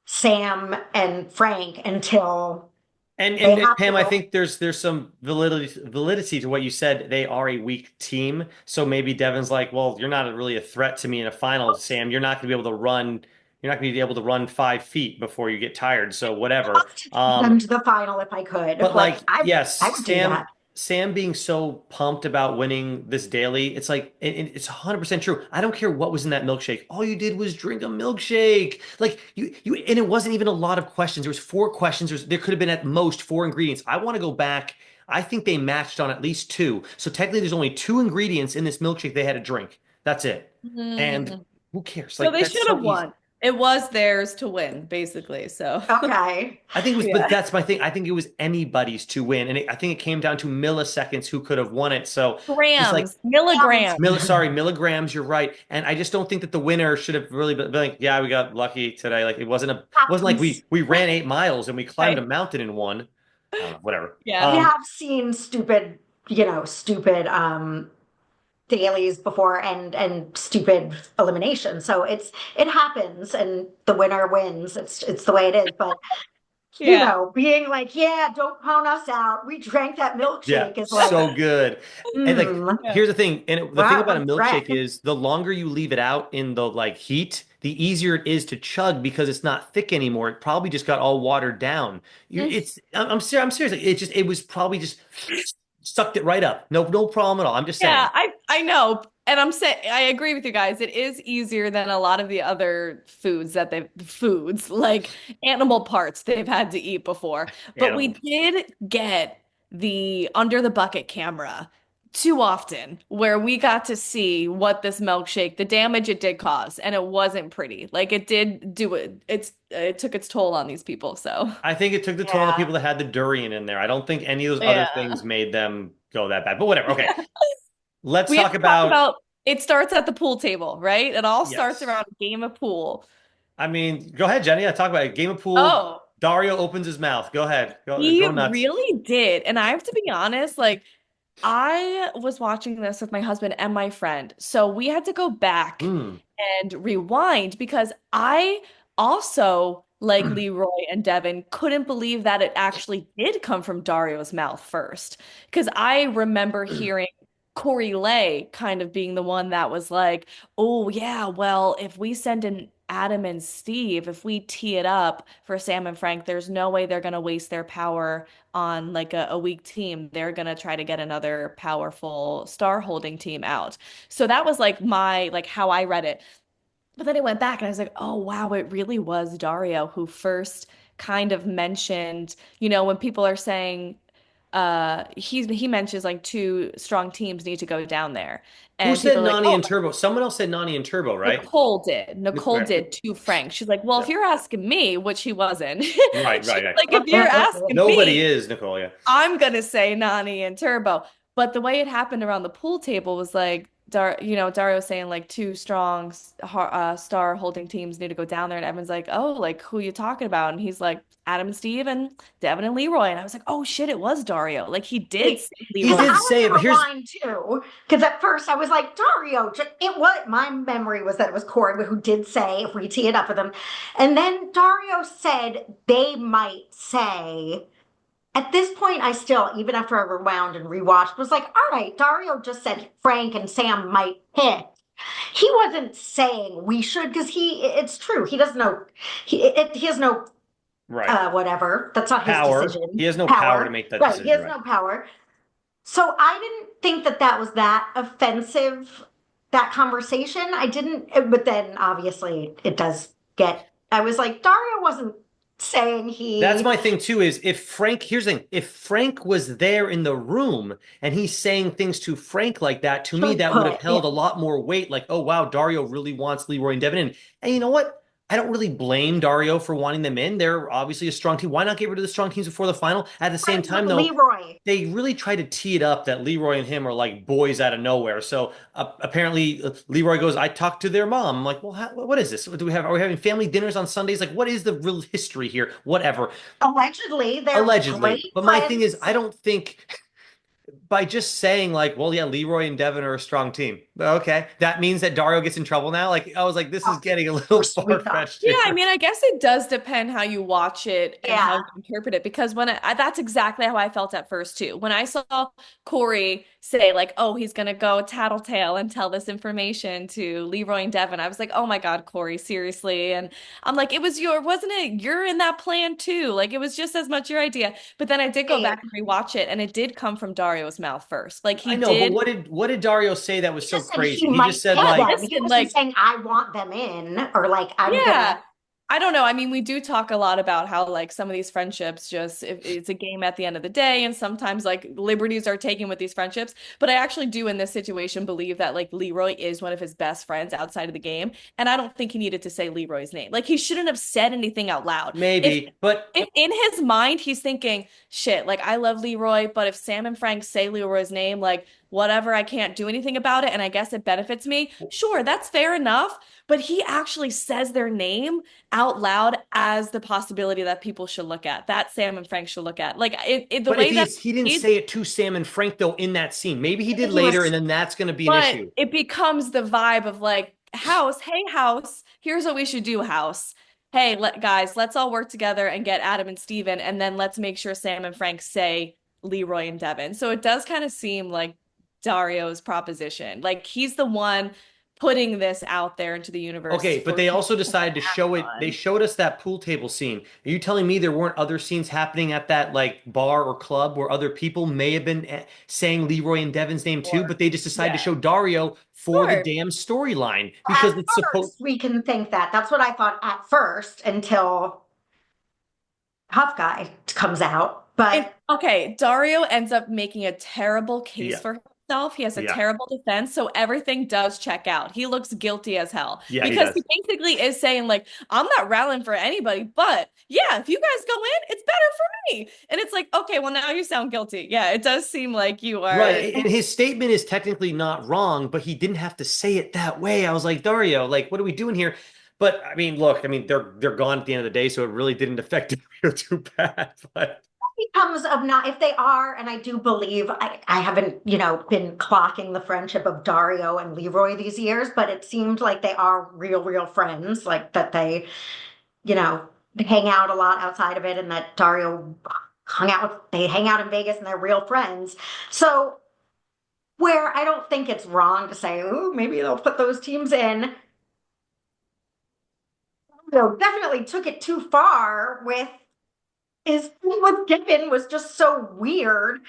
S3: Sam and Frank until they
S1: And
S3: have to
S1: Pam, I
S3: go.
S1: think there's some validity to what you said. They are a weak team, so maybe Devin's like, well, you're not really a threat to me in a final, Sam. You're not going to be able to run. You're not going to be able to run 5 feet before you get tired. So whatever.
S3: Love to take them to the final if I could.
S1: But
S3: Like
S1: like,
S3: I
S1: yes,
S3: would do that.
S1: Sam being so pumped about winning this daily, it's like it's 100% true. I don't care what was in that milkshake. All you did was drink a milkshake. Like you and it wasn't even a lot of questions. There was four questions. There could have been at most four ingredients. I want to go back. I think they matched on at least two. So technically there's only two ingredients in this milkshake they had to drink. That's it. And
S2: Mhm.
S1: who cares?
S2: So
S1: Like
S2: they
S1: that's
S2: should
S1: so
S2: have
S1: easy.
S2: won. It was theirs to win, basically. So
S3: Okay.
S1: I think it was, but
S2: yeah.
S1: that's my thing. I think it was anybody's to win, and I think it came down to milliseconds who could have won it. So just like
S2: Grams, milligrams.
S1: milligrams, you're right. And I just don't think that the winner should have really been like, yeah, we got lucky today. Like it wasn't like
S3: Happens.
S1: we ran 8 miles and we climbed a
S2: Right.
S1: mountain and won. I don't know, whatever.
S2: Yeah.
S3: We have seen stupid, stupid dailies before and stupid elimination. So it happens and the winner wins. It's the way it is. But
S2: Yeah.
S3: being like, yeah, don't pound us out. We drank that
S1: Yeah,
S3: milkshake is like,
S1: so good. And like,
S3: mm,
S2: Yeah.
S1: here's the thing, and the thing
S3: wow,
S1: about a
S3: regret.
S1: milkshake is the longer you leave it out in the like heat, the easier it is to chug because it's not thick anymore. It probably just got all watered down. I'm serious. Like, it was probably just sucked it right up. No problem at all. I'm just
S2: Yeah,
S1: saying.
S2: I know. And I'm saying I agree with you guys. It is easier than a lot of the other foods that foods like animal parts they've had to eat before. But we
S1: Animal.
S2: did get the under the bucket camera too often where we got to see what this milkshake, the damage it did cause, and it wasn't pretty. Like it did do it. It took its toll on these people. So
S1: I think it took the toll on the
S3: Yeah.
S1: people that had the durian in there. I don't think any of those other
S2: yeah.
S1: things made them go that bad. But whatever. Okay. Let's
S2: We have
S1: talk
S2: to talk
S1: about
S2: about it starts at the pool table, right? It all starts
S1: yes.
S2: around a game of pool.
S1: I mean, go ahead, Jenny. Yeah, talk about it. Game of pool.
S2: Oh,
S1: Dario opens his mouth. Go ahead.
S2: he
S1: Go nuts.
S2: really did. And I have to be honest, like I was watching this with my husband and my friend. So we had to go back
S1: Mm.
S2: and rewind because I also, like Leroy and Devin, couldn't believe that it actually did come from Dario's mouth first. Because I remember hearing Corey Lay kind of being the one that was like, oh, yeah, well, if we send in Adam and Steve, if we tee it up for Sam and Frank, there's no way they're going to waste their power on like a weak team. They're going to try to get another powerful star holding team out. So that was like like how I read it. But then I went back and I was like, oh, wow, it really was Dario who first kind of mentioned, when people are saying, he mentions like two strong teams need to go down there.
S1: Who
S2: And
S1: said
S2: people are like,
S1: Nani
S2: oh,
S1: and Turbo? Someone else said Nani and Turbo, right?
S2: Nicole did. Nicole
S1: Right.
S2: did to Frank. She's like, well, if
S1: Yeah.
S2: you're asking me, which he wasn't,
S1: Right,
S2: she's
S1: right, right.
S2: like, if you're asking
S1: Nobody
S2: me,
S1: is, Nicole. Yeah.
S2: I'm gonna say Nani and Turbo. But the way it happened around the pool table was like Dario saying like two strong star holding teams need to go down there, and Evan's like, oh, like who you talking about? And he's like, Adam and Steve and Devin and Leroy. And I was like, oh shit, it was Dario. Like he did
S3: Wait,
S2: say
S1: He
S3: because I
S2: Leroy.
S1: did
S3: had
S1: say
S3: to
S1: it, but here's
S3: rewind too. Because at first I was like, Dario, it was my memory was that it was Corey who did say if we tee it up with them. And then Dario said they might say. At this point, I still, even after I rewound and rewatched, was like, all right, Dario just said Frank and Sam might pick. He wasn't saying we should because it's true. He doesn't know. He has no
S1: right.
S3: whatever. That's not his
S1: Power. He
S3: decision.
S1: has no power to
S3: Power.
S1: make that
S3: Right. He
S1: decision,
S3: has
S1: right?
S3: no power. So I didn't think that that was that offensive, that conversation. I didn't, but then obviously it does get, I was like, Dario wasn't saying
S1: That's
S3: he
S1: my thing too, is if Frank, here's the thing, if Frank was there in the room and he's saying things to Frank like that, to me,
S3: should
S1: that would have
S3: put. Yeah.
S1: held a lot more weight. Like, oh wow, Dario really wants Leroy and Devin in. And you know what? I don't really blame Dario for wanting them in. They're obviously a strong team. Why not get rid of the strong teams before the final? At the same
S3: Friends with
S1: time, though,
S3: Leroy.
S1: they really try to tee it up that Leroy and him are like boys out of nowhere. So apparently Leroy goes, "I talked to their mom." I'm like, "Well, what is this? Do we have? Are we having family dinners on Sundays? Like, what is the real history here? Whatever."
S3: Allegedly, they're
S1: Allegedly.
S3: great
S1: But my thing is, I
S3: friends.
S1: don't think by just saying like, well, yeah, Leroy and Devon are a strong team. Okay, that means that Dario gets in trouble now. Like, I was like, this is
S3: Of
S1: getting a little
S3: course we thought.
S1: far-fetched
S2: Yeah, I
S1: here.
S2: mean, I guess it does depend how you watch it and how you
S3: Yeah.
S2: interpret it. Because that's exactly how I felt at first too. When I saw Corey say like, "Oh, he's gonna go tattletale and tell this information to Leroy and Devin," I was like, "Oh my God, Corey, seriously?" And I'm like, wasn't it? You're in that plan too. Like, it was just as much your idea." But then I did go
S3: Hey,
S2: back and rewatch it, and it did come from Dario's mouth first. Like he
S1: I know, but
S2: did.
S1: what did Dario say that
S3: he
S1: was so
S3: just said he
S1: crazy? He
S3: might
S1: just said
S3: pick
S2: But
S1: like,
S3: them. He
S2: listen,
S3: wasn't
S2: like.
S3: saying I want them in or like I'm gonna.
S2: Yeah. I don't know. I mean, we do talk a lot about how like some of these friendships just it's a game at the end of the day, and sometimes like liberties are taken with these friendships. But I actually do in this situation believe that like Leroy is one of his best friends outside of the game, and I don't think he needed to say Leroy's name. Like he shouldn't have said anything out loud. If
S1: maybe, but
S2: if in his mind he's thinking, shit, like I love Leroy, but if Sam and Frank say Leroy's name, like whatever, I can't do anything about it, and I guess it benefits me. Sure, that's fair enough. But he actually says their name out loud as the possibility that people should look at, that Sam and Frank should look at. Like the
S1: but if
S2: way that
S1: he didn't
S2: he,
S1: say it to Sam and Frank though in that scene, maybe he
S3: I
S1: did
S3: think he
S1: later, and
S3: was.
S1: then that's going to be an
S2: but
S1: issue.
S2: it becomes the vibe of like, house, hey, house, here's what we should do, house. Hey, guys, let's all work together and get Adam and Steven, and then let's make sure Sam and Frank say Leroy and Devin. So it does kind of seem like Dario's proposition. Like he's the one putting this out there into the universe
S1: Okay, but
S2: for
S1: they
S2: people
S1: also
S2: to
S1: decided to
S2: act
S1: show it. They
S2: on.
S1: showed us that pool table scene. Are you telling me there weren't other scenes happening at that like bar or club where other people may have been saying Leroy and Devon's name too,
S2: Or
S1: but they just decided to
S2: yeah.
S1: show Dario for the
S2: Sure.
S1: damn storyline
S3: At
S1: because it's supposed.
S3: first, we can think that. That's what I thought at first until Huff Guy comes out.
S2: And
S3: But
S2: okay, Dario ends up making a terrible case
S1: Yeah,
S2: for himself. He has a
S1: yeah,
S2: terrible defense, so everything does check out. He looks guilty as hell
S1: yeah. He
S2: because he
S1: does.
S2: basically is saying like, "I'm not rallying for anybody, but yeah, if you guys go in, it's better for me." And it's like, okay, well now you sound guilty. Yeah, it does seem like you are.
S1: Right, and his statement is technically not wrong, but he didn't have to say it that way. I was like, Dario, like, what are we doing here? But I mean, look, I mean, they're gone at the end of the day, so it really didn't affect Dario too bad. But
S3: becomes of not if they are, and I do believe I haven't, been clocking the friendship of Dario and Leroy these years, but it seemed like they are real friends, like that you know, hang out a lot outside of it, and that Dario they hang out in Vegas and they're real friends. So where I don't think it's wrong to say, oh, maybe they'll put those teams in. Definitely took it too far with his thing with Gibbon was just so weird.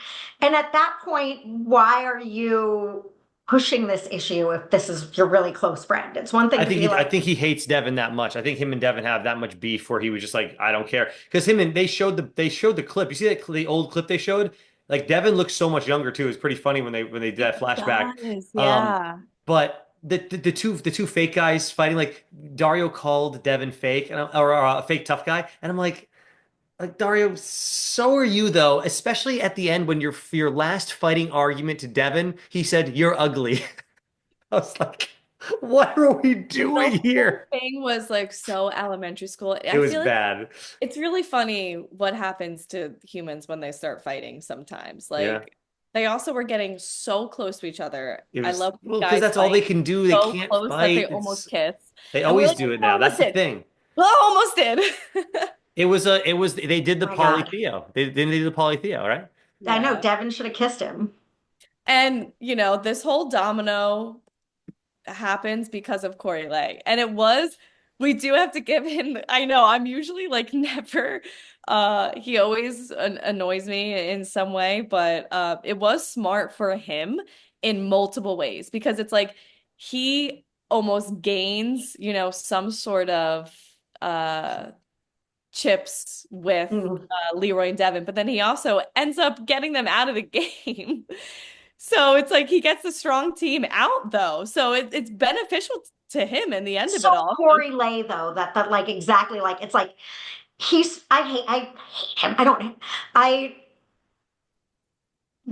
S3: And at that point, why are you pushing this issue if this is your really close friend? It's one thing to be
S1: I
S3: like,
S1: think he hates Devin that much. I think him and Devin have that much beef where he was just like, I don't care. Because him and they showed the clip. You see that the old clip they showed? Like Devin looks so much younger too. It's pretty funny when they did that flashback.
S2: Does,
S1: Um,
S2: yeah.
S1: but the two fake guys fighting, like Dario called Devin fake or a fake tough guy, and I'm like Dario, so are you though. Especially at the end when your last fighting argument to Devin, he said you're ugly. I was like, what are we
S2: The
S1: doing
S2: whole
S1: here?
S2: thing was like so elementary school.
S1: It
S2: I
S1: was
S2: feel like
S1: bad.
S2: it's really funny what happens to humans when they start fighting sometimes.
S1: Yeah.
S2: Like they also were getting so close to each other.
S1: It
S2: I
S1: was
S2: love when
S1: well, because
S2: guys
S1: that's all they
S2: fight
S1: can do. They
S2: so
S1: can't
S2: close that they
S1: fight.
S2: almost
S1: It's
S2: kiss.
S1: they
S2: And we're
S1: always
S2: like,
S1: do it
S2: we
S1: now. That's
S2: almost
S1: the
S2: did.
S1: thing.
S2: Well, almost did.
S1: It was they did the
S3: oh my God,
S1: polytheo. They did the polytheo, right?
S3: I know
S2: Yeah.
S3: Devin should have kissed him.
S2: And, this whole domino happens because of Corey Lay. And we do have to give him, I know, I'm usually like never, he always annoys me in some way, but it was smart for him in multiple ways because it's like he almost gains, some sort of uh chips with
S3: Mm.
S2: Leroy and Devin, but then he also ends up getting them out of the game. So it's like he gets a strong team out though. So it's beneficial to him in the end of
S3: So
S2: it all. So
S3: Corey Lay though, that like exactly like it's like I hate him. I don't I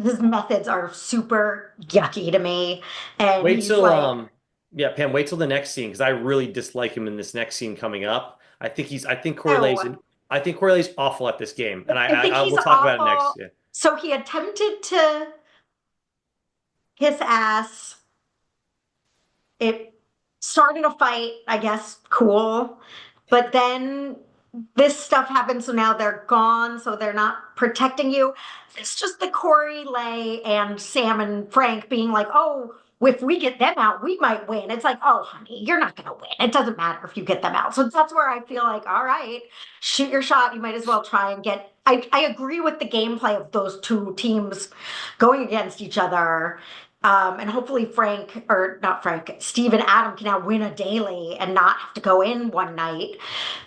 S3: his methods are super yucky to me. And
S1: Wait
S3: he's
S1: till
S3: like,
S1: yeah, Pam, wait till the next scene because I really dislike him in this next scene coming up.
S3: oh,
S1: I think Corley's awful at this game. And
S3: I think
S1: I
S3: he's
S1: will talk about it next.
S3: awful.
S1: Yeah.
S3: So he attempted to kiss ass. It started a fight, I guess, cool. But then this stuff happened, so now they're gone, so they're not protecting you. It's just the Corey, Lay, and Sam and Frank being like, oh, if we get them out, we might win. It's like, oh, honey, you're not going to win. It doesn't matter if you get them out. So that's where I feel like, all right, shoot your shot. You might as well try and get. I agree with the gameplay of those two teams going against each other. And hopefully Frank, or not Frank, Steve and Adam can now win a daily and not have to go in one night.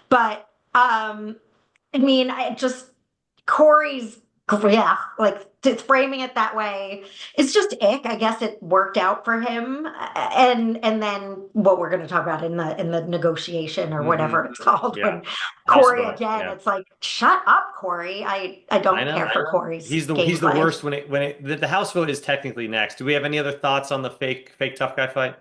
S3: But I mean, I just Corey's yeah, like framing it that way. It's just ick. I guess it worked out for him, and then what we're going to talk about in the negotiation or
S1: Hmm.
S3: whatever it's called
S1: Yeah.
S3: when
S1: House
S3: Corey
S1: vote.
S3: again.
S1: Yeah.
S3: It's like shut up, Corey. I
S1: I
S3: don't
S1: know.
S3: care for Corey's
S1: He's the
S3: gameplay.
S1: worst the House vote is technically next. Do we have any other thoughts on the fake tough guy fight?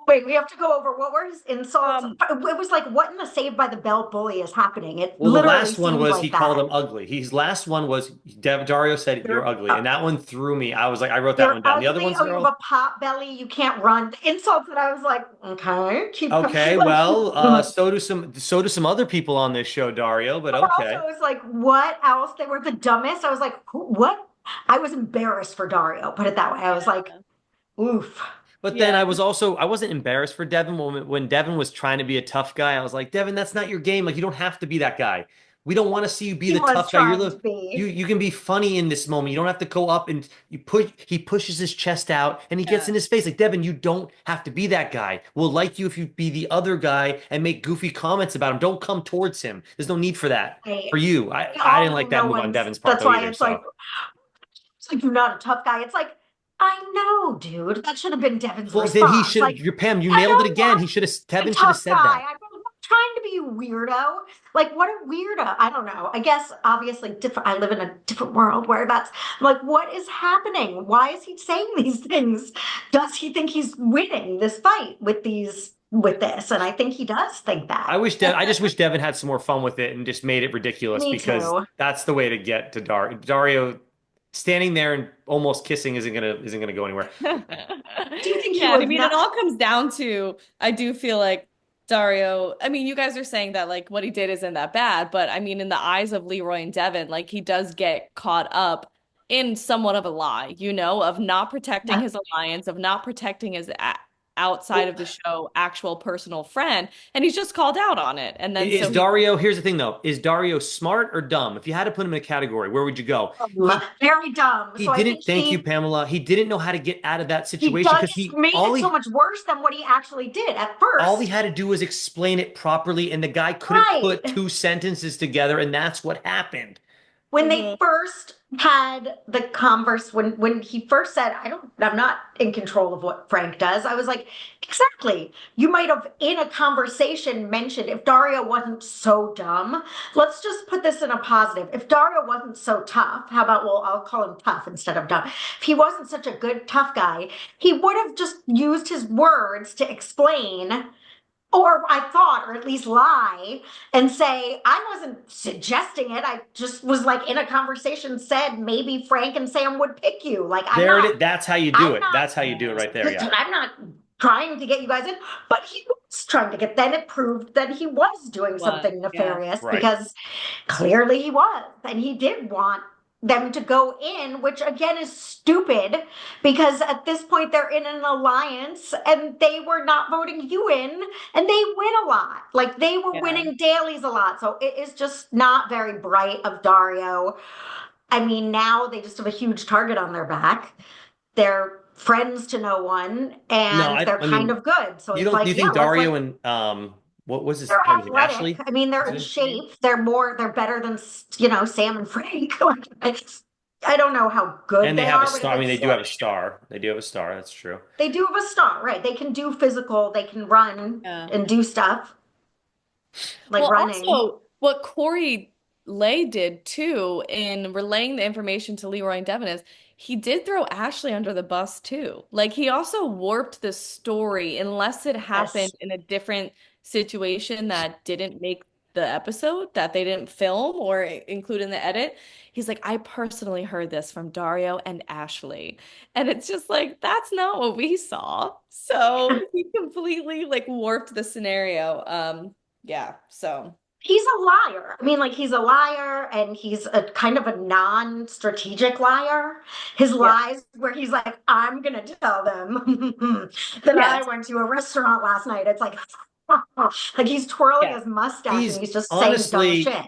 S3: Wait, we have to go over what were his insults.
S2: Um,
S3: It was like, what in the Saved by the Bell bully is happening? It
S1: Well, the
S3: literally
S1: last one
S3: seemed
S1: was
S3: like
S1: he called
S3: that.
S1: him ugly. His last one was Dario said you're
S3: You're
S1: ugly, and that one threw me. I was like, I wrote that
S3: you're
S1: one down. The other
S3: ugly.
S1: ones
S3: Oh,
S1: are
S3: you have
S1: all
S3: a pot belly. You can't run. The insults that I was like, okay, keep
S1: okay.
S3: like.
S1: Well, so do some other people on this show, Dario. But
S3: Also,
S1: okay.
S3: I was like, what else? They were the dumbest. I was like, what? I was embarrassed for Dario. Put it that way. I was like,
S2: yeah.
S3: oof.
S1: But then
S2: Yeah.
S1: I wasn't embarrassed for Devin when Devin was trying to be a tough guy. I was like, Devin, that's not your game. Like you don't have to be that guy. We don't want to see you be
S3: He
S1: the
S3: was
S1: tough guy.
S3: trying to be.
S1: You can be funny in this moment. You don't have to go up and he pushes his chest out and he gets
S2: Yeah.
S1: in his face. Like Devin, you don't have to be that guy. We'll like you if you be the other guy and make goofy comments about him. Don't come towards him. There's no need for that.
S3: I,
S1: For you.
S3: we
S1: I
S3: all
S1: didn't like
S3: know
S1: that
S3: no
S1: move on
S3: one's.
S1: Devin's part
S3: That's
S1: though
S3: why
S1: either.
S3: it's like,
S1: So
S3: you're not a tough guy. It's like, I know, dude. That should have been Devin's
S1: well then he
S3: response.
S1: should
S3: Like,
S1: your Pam, you
S3: I
S1: nailed it
S3: don't
S1: again.
S3: want a
S1: Devin should have
S3: tough
S1: said
S3: guy.
S1: that.
S3: I'm not trying to be a weirdo. Like, what a weirdo. I don't know. I guess obviously different. I live in a different world where that's I'm like, what is happening? Why is he saying these things? Does he think he's winning this fight with this? And I think he does think that.
S1: I just wish Devin had some more fun with it and just made it ridiculous
S3: Me
S1: because
S3: too.
S1: that's the way to get to Dario. Standing there and almost kissing isn't gonna go anywhere.
S3: Do you think he
S2: Yeah, and I
S3: was
S2: mean,
S3: not?
S2: it all comes down to I do feel like Dario, I mean, you guys are saying that like what he did isn't that bad, but I mean, in the eyes of Leroy and Devin, like he does get caught up in somewhat of a lie, of not protecting his alliance, of not protecting his outside of the show actual personal friend, and he's just called out on it. And then
S1: Is
S2: so he
S1: Dario? Here's the thing though: is Dario smart or dumb? If you had to put him in a category, where would you go?
S3: Very dumb.
S1: He
S3: So I think
S1: didn't. Thank you, Pamela. He didn't know how to get out of that
S3: he
S1: situation
S3: does
S1: because he
S3: made it so much worse than what he actually did at
S1: all he
S3: first.
S1: had to do was explain it properly, and the guy couldn't put
S3: Right.
S1: two sentences together, and that's what happened.
S3: When they
S2: Mhm.
S3: first had the converse, when he first said, I'm not in control of what Frank does, I was like, exactly. You might have in a conversation mentioned if Dario wasn't so dumb, let's just put this in a positive. If Dario wasn't so tough, how about, well, I'll call him tough instead of dumb. If he wasn't such a good tough guy, he would have just used his words to explain or I thought, or at least lie and say, I wasn't suggesting it. I just was like in a conversation said maybe Frank and Sam would pick you. Like
S1: There it is. That's how you do
S3: I'm
S1: it.
S3: not,
S1: That's how you do it right there. Yeah.
S3: I'm not trying to get you guys in, but he was trying to get, then it proved that he was doing
S2: Was,
S3: something
S2: yeah.
S3: nefarious
S1: Right.
S3: because clearly he was. And he did want them to go in, which again is stupid because at this point they're in an alliance and they were not voting you in and they win a lot. Like they were
S2: Yeah.
S3: winning dailies a lot. So it is just not very bright of Dario. I mean, now they just have a huge target on their back. They're friends to no one
S1: No,
S3: and
S1: I
S3: they're
S1: I
S3: kind
S1: mean,
S3: of good. So
S1: you
S3: it's
S1: don't do
S3: like,
S1: you
S3: yeah,
S1: think
S3: let's
S1: Dario and what was his
S3: they're
S1: what was his name?
S3: athletic.
S1: Ashley?
S3: I mean, they're
S1: Is
S3: in
S1: it?
S3: shape. They're better than, Sam and Frank. Like, I don't know how good
S1: And they
S3: they
S1: have a
S3: are, but if
S1: star. I mean, they
S3: it's,
S1: do have a star. They do have a star. That's true.
S3: they do have a star, right? They can do physical, they can run
S2: Yeah.
S3: and do stuff like
S2: Well,
S3: running.
S2: also, what Corey Lay did too in relaying the information to Leroy and Devin is he did throw Ashley under the bus too. Like he also warped the story unless it happened
S3: Yes.
S2: in a different situation that didn't make the episode that they didn't film or include in the edit. He's like, I personally heard this from Dario and Ashley. And it's just like, that's not what we saw. So he completely like warped the scenario. Yeah, so
S3: He's a liar. I mean, like he's a liar and he's a kind of a non-strategic liar. His
S2: yeah.
S3: lies where he's like, I'm gonna tell them that I
S2: Yes.
S3: went to a restaurant last night. It's like like he's twirling
S2: Yes.
S3: his mustache and
S1: He's
S3: he's just saying dumb
S1: honestly
S3: shit.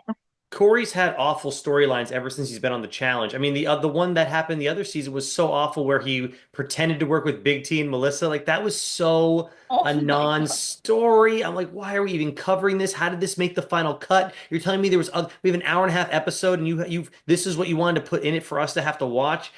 S1: Corey's had awful storylines ever since he's been on the challenge. I mean, the one that happened the other season was so awful where he pretended to work with Big T and Melissa. Like that was so
S2: Oh
S1: a
S2: my God.
S1: non-story. I'm like, why are we even covering this? How did this make the final cut? You're telling me there was we have an hour and a half episode and you this is what you wanted to put in it for us to have to watch.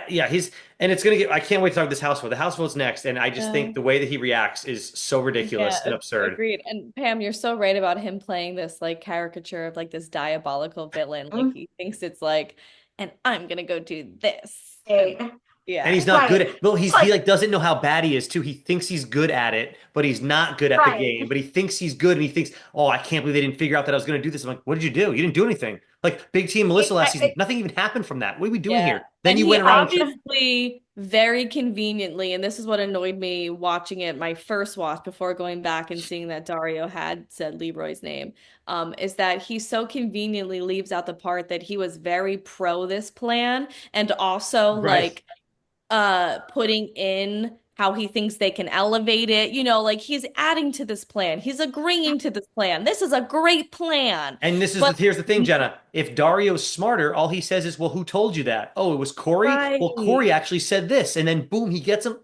S1: Yeah, he's and it's gonna get. I can't wait to talk this house vote. The house vote's next, and I just think
S2: Yeah.
S1: the way that he reacts is so ridiculous and
S2: Yeah,
S1: absurd.
S2: agreed. And Pam, you're so right about him playing this like caricature of like this diabolical villain. Like he thinks it's like, and I'm gonna go do this. And
S3: Right.
S1: And
S2: yeah.
S1: he's not good
S3: Right.
S1: at, well,
S3: It's
S1: he
S3: like,
S1: like doesn't know how bad he is too. He thinks he's good at it, but he's not good at the
S3: right.
S1: game. But he thinks he's good and he thinks, oh, I can't believe they didn't figure out that I was going to do this. I'm like, what did you do? You didn't do anything. Like Big Team Melissa last season, nothing even happened from that. What are we doing
S2: Yeah.
S1: here? Then
S2: And
S1: you
S2: he
S1: went around.
S2: obviously very conveniently, and this is what annoyed me watching it my first watch before going back and seeing that Dario had said Leroy's name, is that he so conveniently leaves out the part that he was very pro this plan and also
S1: Right.
S2: like putting in how he thinks they can elevate it. Like he's adding to this plan. He's agreeing to this plan. This is a great plan.
S1: And
S2: But
S1: here's the thing, Jenna. If Dario's smarter, all he says is, well, who told you that? Oh, it was Corey. Well,
S2: right.
S1: Corey actually said this. And then boom, he gets him.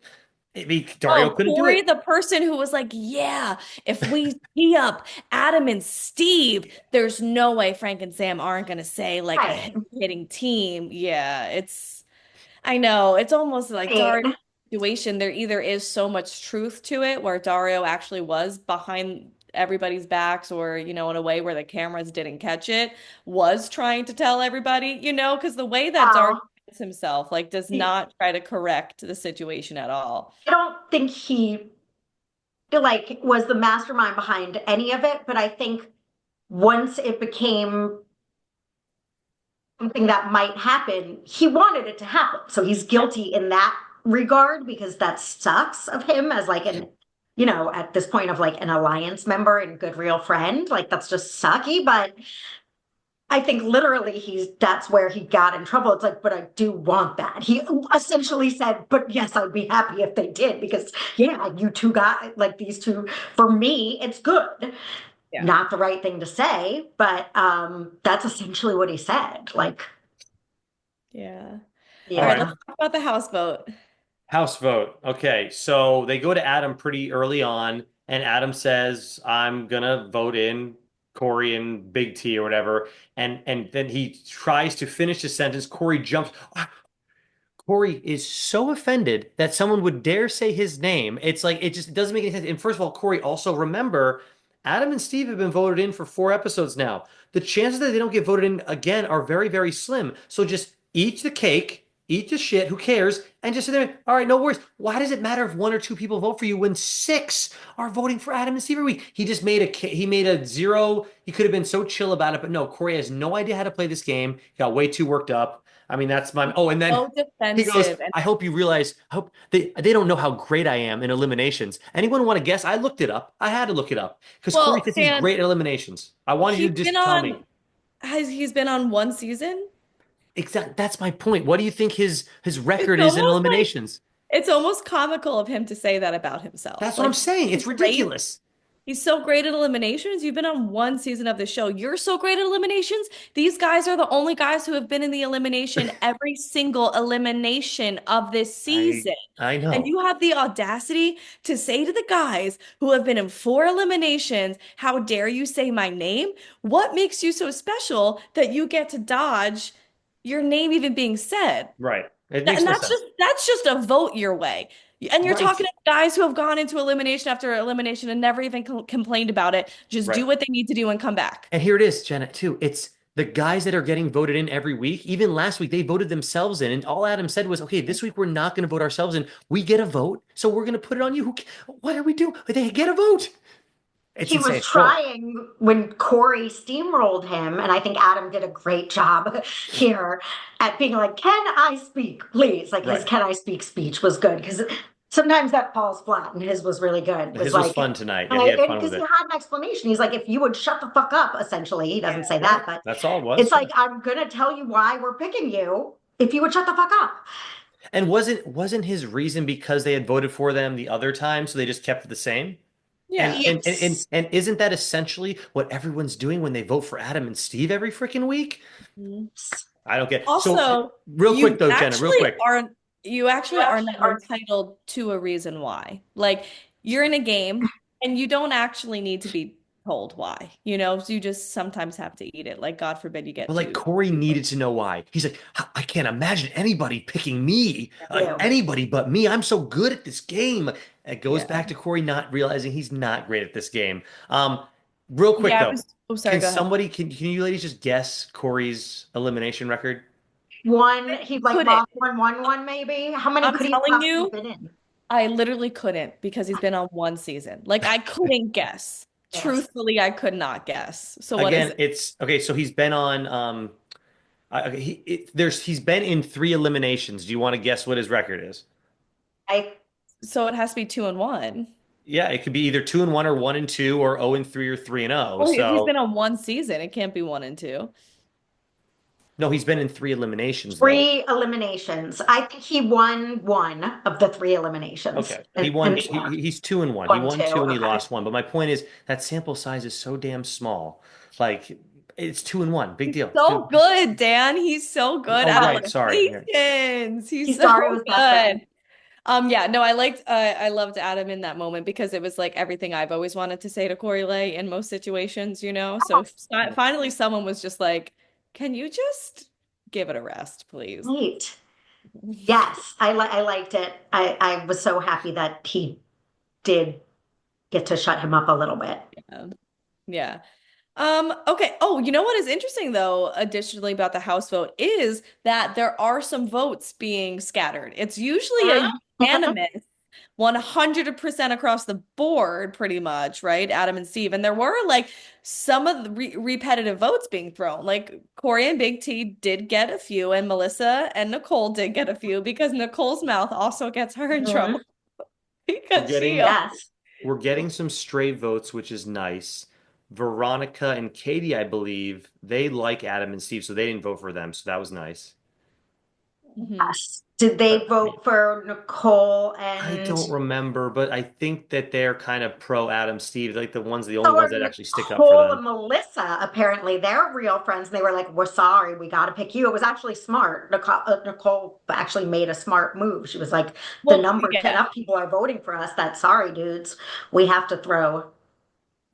S1: Dario
S2: Oh,
S1: couldn't do
S2: Corey,
S1: it.
S2: the person who was like, yeah, if we tee up Adam and Steve, there's no way Frank and Sam aren't going to say like a
S3: Right.
S2: hitting team. Yeah, I know. It's almost like Dario's
S3: Right.
S2: situation. There either is so much truth to it where Dario actually was behind everybody's backs or, in a way where the cameras didn't catch it, was trying to tell everybody, because the way that Dario
S3: Wow.
S2: presents himself, like, does not try to correct the situation at all.
S3: I don't think he like was the mastermind behind any of it, but I think once it became something that might happen, he wanted it to happen. So he's guilty in that regard because that sucks of him as like at this point of like an alliance member and good real friend. Like that's just sucky. But I think literally that's where he got in trouble. It's like, but I do want that. He essentially said, but yes, I'd be happy if they did because yeah, you two got like these two for me, it's good.
S2: Yeah.
S3: Not the right thing to say, but that's essentially what he said. Like,
S2: Yeah. All
S1: All
S2: right,
S1: right.
S3: yeah.
S2: let's talk about the house vote.
S1: House vote. Okay. So they go to Adam pretty early on, and Adam says, I'm gonna vote in Corey and Big T or whatever. And then he tries to finish his sentence. Corey jumps. Corey is so offended that someone would dare say his name. It's like it just doesn't make any sense. And first of all, Corey, also remember, Adam and Steve have been voted in for 4 episodes now. The chances that they don't get voted in again are very, very slim. So just eat the cake, eat the shit, who cares? And just sit there, all right, no worries. Why does it matter if one or two people vote for you when six are voting for Adam and Steve every week? He just he made a zero. He could have been so chill about it, but no, Corey has no idea how to play this game. He got way too worked up. I mean, that's my. Oh, and then
S2: So
S1: he goes,
S2: defensive. And
S1: I hope you realize, I hope they don't know how great I am in eliminations. Anyone want to guess? I looked it up. I had to look it up because Corey
S2: well,
S1: thinks he's
S2: Dan,
S1: great at eliminations. I wanted you
S2: he's
S1: to
S2: been
S1: just tell me.
S2: on he's been on one season.
S1: Exactly. That's my point. What do you think his
S2: It's
S1: record is in
S2: almost like
S1: eliminations?
S2: it's almost comical of him to say that about himself.
S1: That's what I'm
S2: Like
S1: saying.
S2: he's
S1: It's
S2: great.
S1: ridiculous.
S2: He's so great at eliminations. You've been on one season of the show. You're so great at eliminations. These guys are the only guys who have been in the elimination every single elimination of this
S1: I
S2: season.
S1: I
S2: And
S1: know.
S2: you have the audacity to say to the guys who have been in 4 eliminations, how dare you say my name? What makes you so special that you get to dodge your name even being said?
S1: Right. It
S2: And
S1: makes no
S2: that's
S1: sense.
S2: just a vote your way. And you're
S1: Right.
S2: talking to guys who have gone into elimination after elimination and never even complained about it. Just
S1: Right.
S2: do what they need to do and come back.
S1: And here it is, Jenna, too. It's the guys that are getting voted in every week. Even last week, they voted themselves in. And all Adam said was, okay, this week we're not going to vote ourselves in. We get a vote. So we're going to put it on you. What are we doing? They get a vote. It's
S3: he was
S1: insane. Oh,
S3: trying when Corey steamrolled him, and I think Adam did a great job here at being like, "Can I speak, please?" Like his
S1: right.
S3: "Can I speak" speech was good because sometimes that falls flat, and his was really good. It was
S1: His was
S3: like,
S1: fun tonight. Yeah, he had
S3: and
S1: fun
S3: because
S1: with
S3: he
S1: it.
S3: had an explanation, he's like, "If you would shut the fuck up," essentially, he doesn't say
S1: Right.
S3: that, but
S1: That's all it
S3: it's
S1: was. Yeah.
S3: like, "I'm gonna tell you why we're picking you if you would shut the fuck up."
S1: And wasn't his reason because they had voted for them the other time, so they just kept it the same? And
S2: Yeah.
S1: and and and,
S3: Yes.
S1: and isn't that essentially what everyone's doing when they vote for Adam and Steve every freaking week?
S2: Mhm.
S1: I don't get. So
S2: Also,
S1: real quick
S2: you
S1: though, Jenna, real
S2: actually
S1: quick.
S2: aren't you actually are not entitled to a reason why. Like you're in a game and you don't actually need to be told why. So you just sometimes have to eat it. Like God forbid you
S1: But
S2: get
S1: like
S2: to.
S1: Corey needed to know why. He's like, I can't imagine anybody picking me,
S3: You.
S1: anybody but me. I'm so good at this game. It goes
S2: Yeah.
S1: back to Corey not realizing he's not great at this game. Real quick
S2: Yeah, I
S1: though,
S2: was oh sorry, go ahead.
S1: can you ladies just guess Corey's elimination record?
S3: One, he like
S2: Couldn't.
S3: lost one, maybe. How many
S2: I'm
S3: could he have
S2: telling
S3: possibly
S2: you,
S3: been in?
S2: I literally couldn't because he's been on one season. Like I couldn't guess.
S3: Yes.
S2: Truthfully, I could not guess. So what is
S1: Again,
S2: it?
S1: it's okay. So he's been on. He's been in three eliminations. Do you want to guess what his record is?
S3: I
S2: So it has to be 2-1.
S1: Yeah, it could be either 2-1 or 1-2 or 0-3 or 3-0.
S2: Oh, if he's
S1: So
S2: been on one season, it can't be 1 and 2.
S1: no, he's been in three eliminations though.
S3: three eliminations. I think he won one of the three eliminations.
S1: Okay, he won. He's 2-1. He
S3: Won
S1: won
S3: two.
S1: two and he
S3: Okay.
S1: lost one. But my point is that sample size is so damn small. Like it's 2-1. Big deal.
S2: So good, Dan. He's so good
S1: Oh,
S2: at
S1: right. Sorry. Yeah.
S2: eliminations. He's
S3: He's
S2: so
S3: Dario's best friend.
S2: good. Yeah, no, I loved Adam in that moment because it was like everything I've always wanted to say to Corey Lay in most situations. So finally someone was just like, "Can you just give it a rest, please?"
S3: Neat. Yes, I liked it. I was so happy that he did get to shut him up a little bit.
S2: Yeah. Yeah. Okay. Oh, you know what is interesting though, additionally about the House vote is that there are some votes being scattered. It's usually a unanimous 100% across the board, pretty much, right? Adam and Steve. And there were like some of the repetitive votes being thrown. Like Corey and Big T did get a few, and Melissa and Nicole did get a few because Nicole's mouth also gets her in trouble
S3: Mhm.
S1: We're
S2: because she
S1: getting
S3: Yes.
S1: we're getting some stray votes, which is nice. Veronica and Katie, I believe, they like Adam and Steve, so they didn't vote for them, so that was nice.
S2: Mhm.
S3: Yes. Did they
S1: But
S3: vote for Nicole
S1: I
S3: and
S1: don't remember, but I think that they're kind of pro Adam Steve, like the only
S3: so
S1: ones
S3: are
S1: that actually stick up for
S3: Nicole
S1: them.
S3: and Melissa? Apparently, they're real friends. And they were like, "We're sorry, we got to pick you." It was actually smart. Nicole actually made a smart move. She was like, "The
S2: Well,
S3: numbers,
S2: yeah.
S3: enough people are voting for us. That sorry, dudes, we have to throw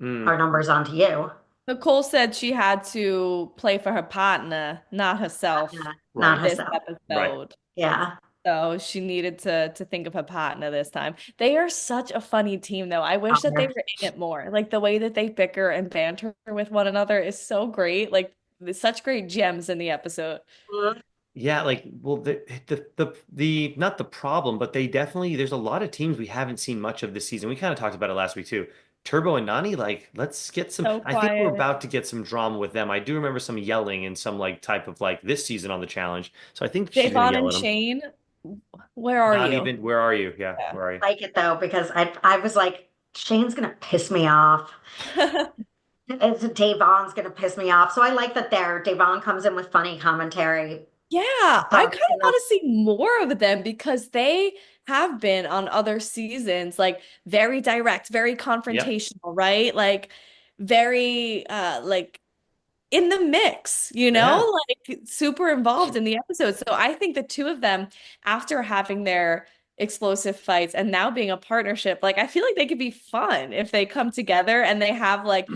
S1: Mm,
S3: our numbers onto you."
S2: Nicole said she had to play for her partner, not herself,
S3: Yeah, not
S1: right,
S2: this
S3: herself.
S1: right.
S2: episode.
S3: Yeah.
S2: So she needed to think of her partner this time. They are such a funny team, though. I wish that they
S3: Um,
S2: were in it more. Like the way that they bicker and banter with one another is so great. Like there's such great gems in the episode.
S1: Yeah, like well the not the problem, but they definitely there's a lot of teams we haven't seen much of this season. We kind of talked about it last week too. Turbo and Nani, like let's get some
S2: So
S1: I think we're
S2: quiet.
S1: about to get some drama with them. I do remember some yelling and some like type of like this season on the challenge. So I think she's gonna
S2: Devon
S1: yell
S2: and
S1: at him.
S2: Shane, where are
S1: Not
S2: you?
S1: even where are you? Yeah,
S2: Yeah.
S1: where are you?
S3: like it though because I was like, Shane's gonna piss me off. Davon's gonna piss me off. So I like that there. Davon comes in with funny commentary.
S2: Yeah,
S3: I
S2: I
S3: thought,
S2: kind of want to see more of them because they have been on other seasons, like very direct, very
S1: Yep.
S2: confrontational, right? Like very like in the mix,
S1: Yeah.
S2: like super involved in the episode. So I think the two of them, after having their explosive fights and now being a partnership, like I feel like they could be fun if they come together and they have like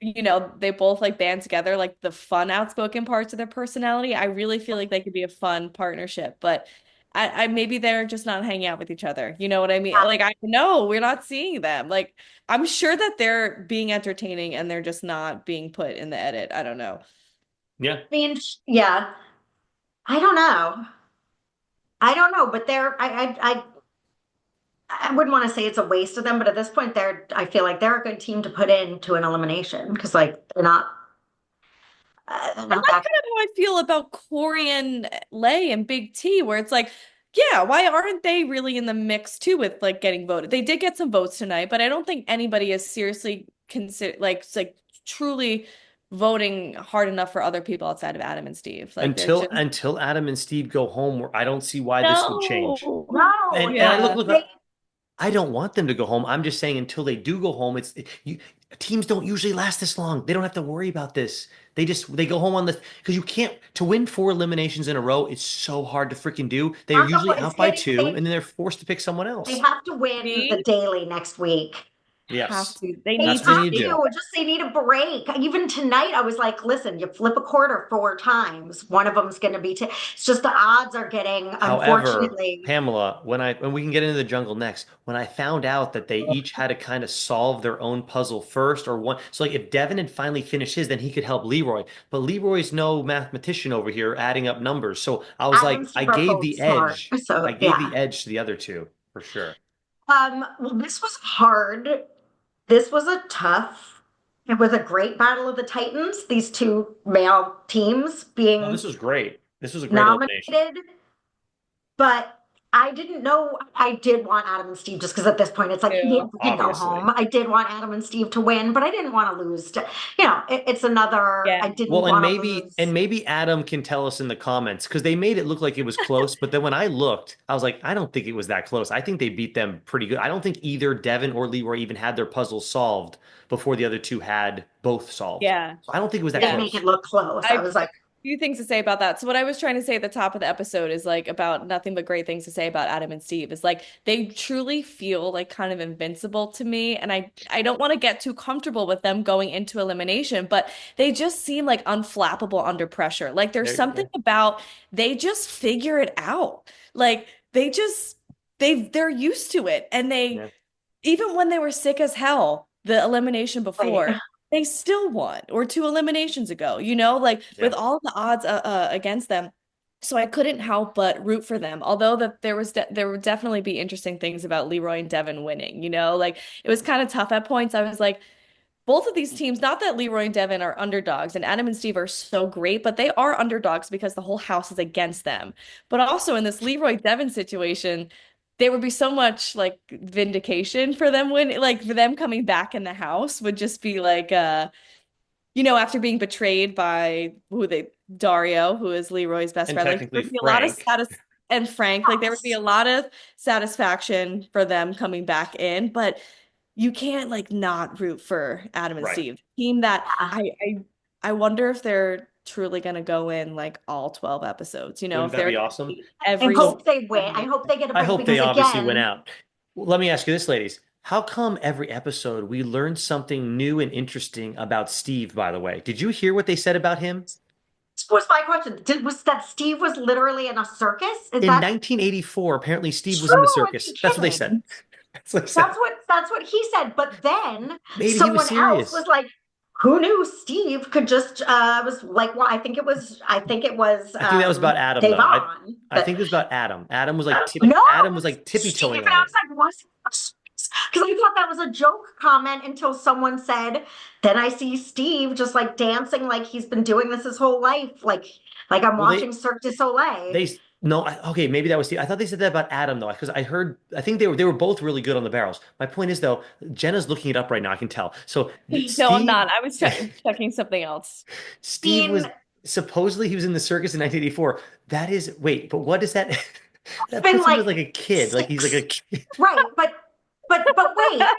S2: they both like band together, like the fun, outspoken parts of their personality. I really feel like they could be a fun partnership, but I maybe they're just not hanging out with each other. You know what I mean? Like I know we're not seeing them. Like I'm sure that they're being entertaining and they're just not being put in the edit. I don't know.
S1: Yeah.
S3: mean, yeah, I don't know. I don't know, but they're, I wouldn't want to say it's a waste of them, but at this point, I feel like they're a good team to put into an elimination because like they're
S2: And
S3: not
S2: that's
S3: that.
S2: kind of how I feel about Corey and Lay and Big T, where it's like, yeah, why aren't they really in the mix too with like getting voted? They did get some votes tonight, but I don't think anybody is seriously consider like truly voting hard enough for other people outside of Adam and Steve. Like they're just
S1: Until Adam and Steve go home, I don't see why this would change.
S2: no.
S3: No,
S1: And I
S2: Yeah.
S3: they
S1: I don't want them to go home. I'm just saying until they do go home, teams don't usually last this long. They don't have to worry about this. They go home on the because you can't to win 4 eliminations in a row. It's so hard to freaking do. They're
S3: not the
S1: usually
S3: it's
S1: out by
S3: getting
S1: two, and then they're forced to pick someone
S3: they
S1: else.
S3: have to win the
S2: See?
S3: daily next week.
S2: Have
S1: Yes,
S2: to. They
S3: They
S2: need
S1: that's what
S2: to
S1: they
S3: have
S1: need to do.
S3: to, just they need a break. Even tonight, I was like, listen, you flip a quarter 4 times. One of them's going to be, it's just the odds are getting,
S1: However,
S3: unfortunately.
S1: Pamela, when we can get into the jungle next, when I found out that they each had to kind of solve their own puzzle first or one, so like if Devin had finally finished his, then he could help Leroy. But Leroy's no mathematician over here adding up numbers. So I was
S3: Adam and
S1: like,
S3: Steve are both smart.
S1: I
S3: So,
S1: gave
S3: yeah.
S1: the edge to the other two for sure.
S3: Well, this was hard. This was it was a great battle of the Titans, these two male teams
S1: No,
S3: being
S1: this was great. This was a great elimination.
S3: nominated. But I didn't know I did want Adam and Steve just because at this point it's like they
S2: do.
S3: can go
S1: Obviously.
S3: home. I did want Adam and Steve to win, but I didn't want to lose to, it's another,
S2: Yeah.
S3: I didn't
S1: Well,
S3: want to lose.
S1: and maybe Adam can tell us in the comments because they made it look like it was close. But then when I looked, I was like, I don't think it was that close. I think they beat them pretty good. I don't think either Devin or Leroy even had their puzzles solved before the other two had both solved.
S2: Yeah.
S1: So I don't think it was that
S3: Didn't
S2: Yeah.
S3: make it
S1: close.
S3: look close.
S2: I
S3: I
S2: have
S3: was like,
S2: a few things to say about that. So what I was trying to say at the top of the episode is like about nothing but great things to say about Adam and Steve is like they truly feel like kind of invincible to me. And I don't want to get too comfortable with them going into elimination, but they just seem like unflappable under pressure. Like there's something
S1: They're,
S2: about they just figure it out. Like they're used to it. And they
S1: yeah,
S2: even when they were sick as hell, the elimination
S3: wait,
S2: before, they still won, or 2 eliminations ago, like with
S1: yeah.
S2: all the odds against them. So I couldn't help but root for them. Although that there would definitely be interesting things about Leroy and Devin winning, like it was kind of tough at points. I was like, both of these teams, not that Leroy and Devin are underdogs and Adam and Steve are so great, but they are underdogs because the whole house is against them. But also in this Leroy Devin situation, there would be so much like vindication for them when like for them coming back in the house would just be like after being betrayed by Dario, who is Leroy's best
S1: And
S2: friend, like there
S1: technically
S2: would be a lot of
S1: Frank,
S2: status and Frank, like there would be a lot of satisfaction for them coming back in, but you can't like not root for Adam and
S1: right?
S2: Steve. Team that
S3: yeah.
S2: I wonder if they're truly gonna go in like all 12 episodes,
S1: Wouldn't
S2: if
S1: that
S2: they're
S1: be
S2: gonna
S1: awesome?
S2: be
S3: I
S2: every
S3: hope
S1: So
S3: they win. I
S2: elimination.
S3: hope they get a
S1: I
S3: break
S1: hope they
S3: because
S1: obviously went
S3: again,
S1: out. Well, let me ask you this, ladies. How come every episode we learn something new and interesting about Steve, by the way? Did you hear what they said about him?
S3: this was my question. Was that Steve was literally in a circus? Is
S1: In
S3: that
S1: 1984, apparently Steve was in the
S3: true? Or is he
S1: circus. That's what they said.
S3: kidding?
S1: That's what they said.
S3: That's what he said. But then
S1: Maybe he was
S3: someone else was
S1: serious.
S3: like, "Who knew Steve could just was like, well, I think it was
S1: I think that was about Adam, though.
S3: Devon,
S1: I
S3: but
S1: think it was about Adam.
S3: no,
S1: Adam
S3: it
S1: was
S3: was
S1: like tippy
S3: Steve."
S1: toeing
S3: And
S1: on
S3: I
S1: it.
S3: was like, "What?" Because I thought that was a joke comment until someone said, "Then I see Steve just like dancing like he's been doing this his whole life, like I'm
S1: Well,
S3: watching Cirque du Soleil."
S1: they no, okay, maybe that was Steve. I thought they said that about Adam though, because I think they were both really good on the barrels. My point is though, Jenna's looking it up right now. I can tell. So
S2: No, I'm
S1: Steve
S2: not. I was checking something else.
S3: I
S1: Steve
S3: mean,
S1: was supposedly he was in the circus in 1984. That is wait, but what is that?
S3: it's
S1: That
S3: been
S1: puts him
S3: like
S1: as like a kid. Like he's like a
S3: six,
S1: kid.
S3: right? But wait,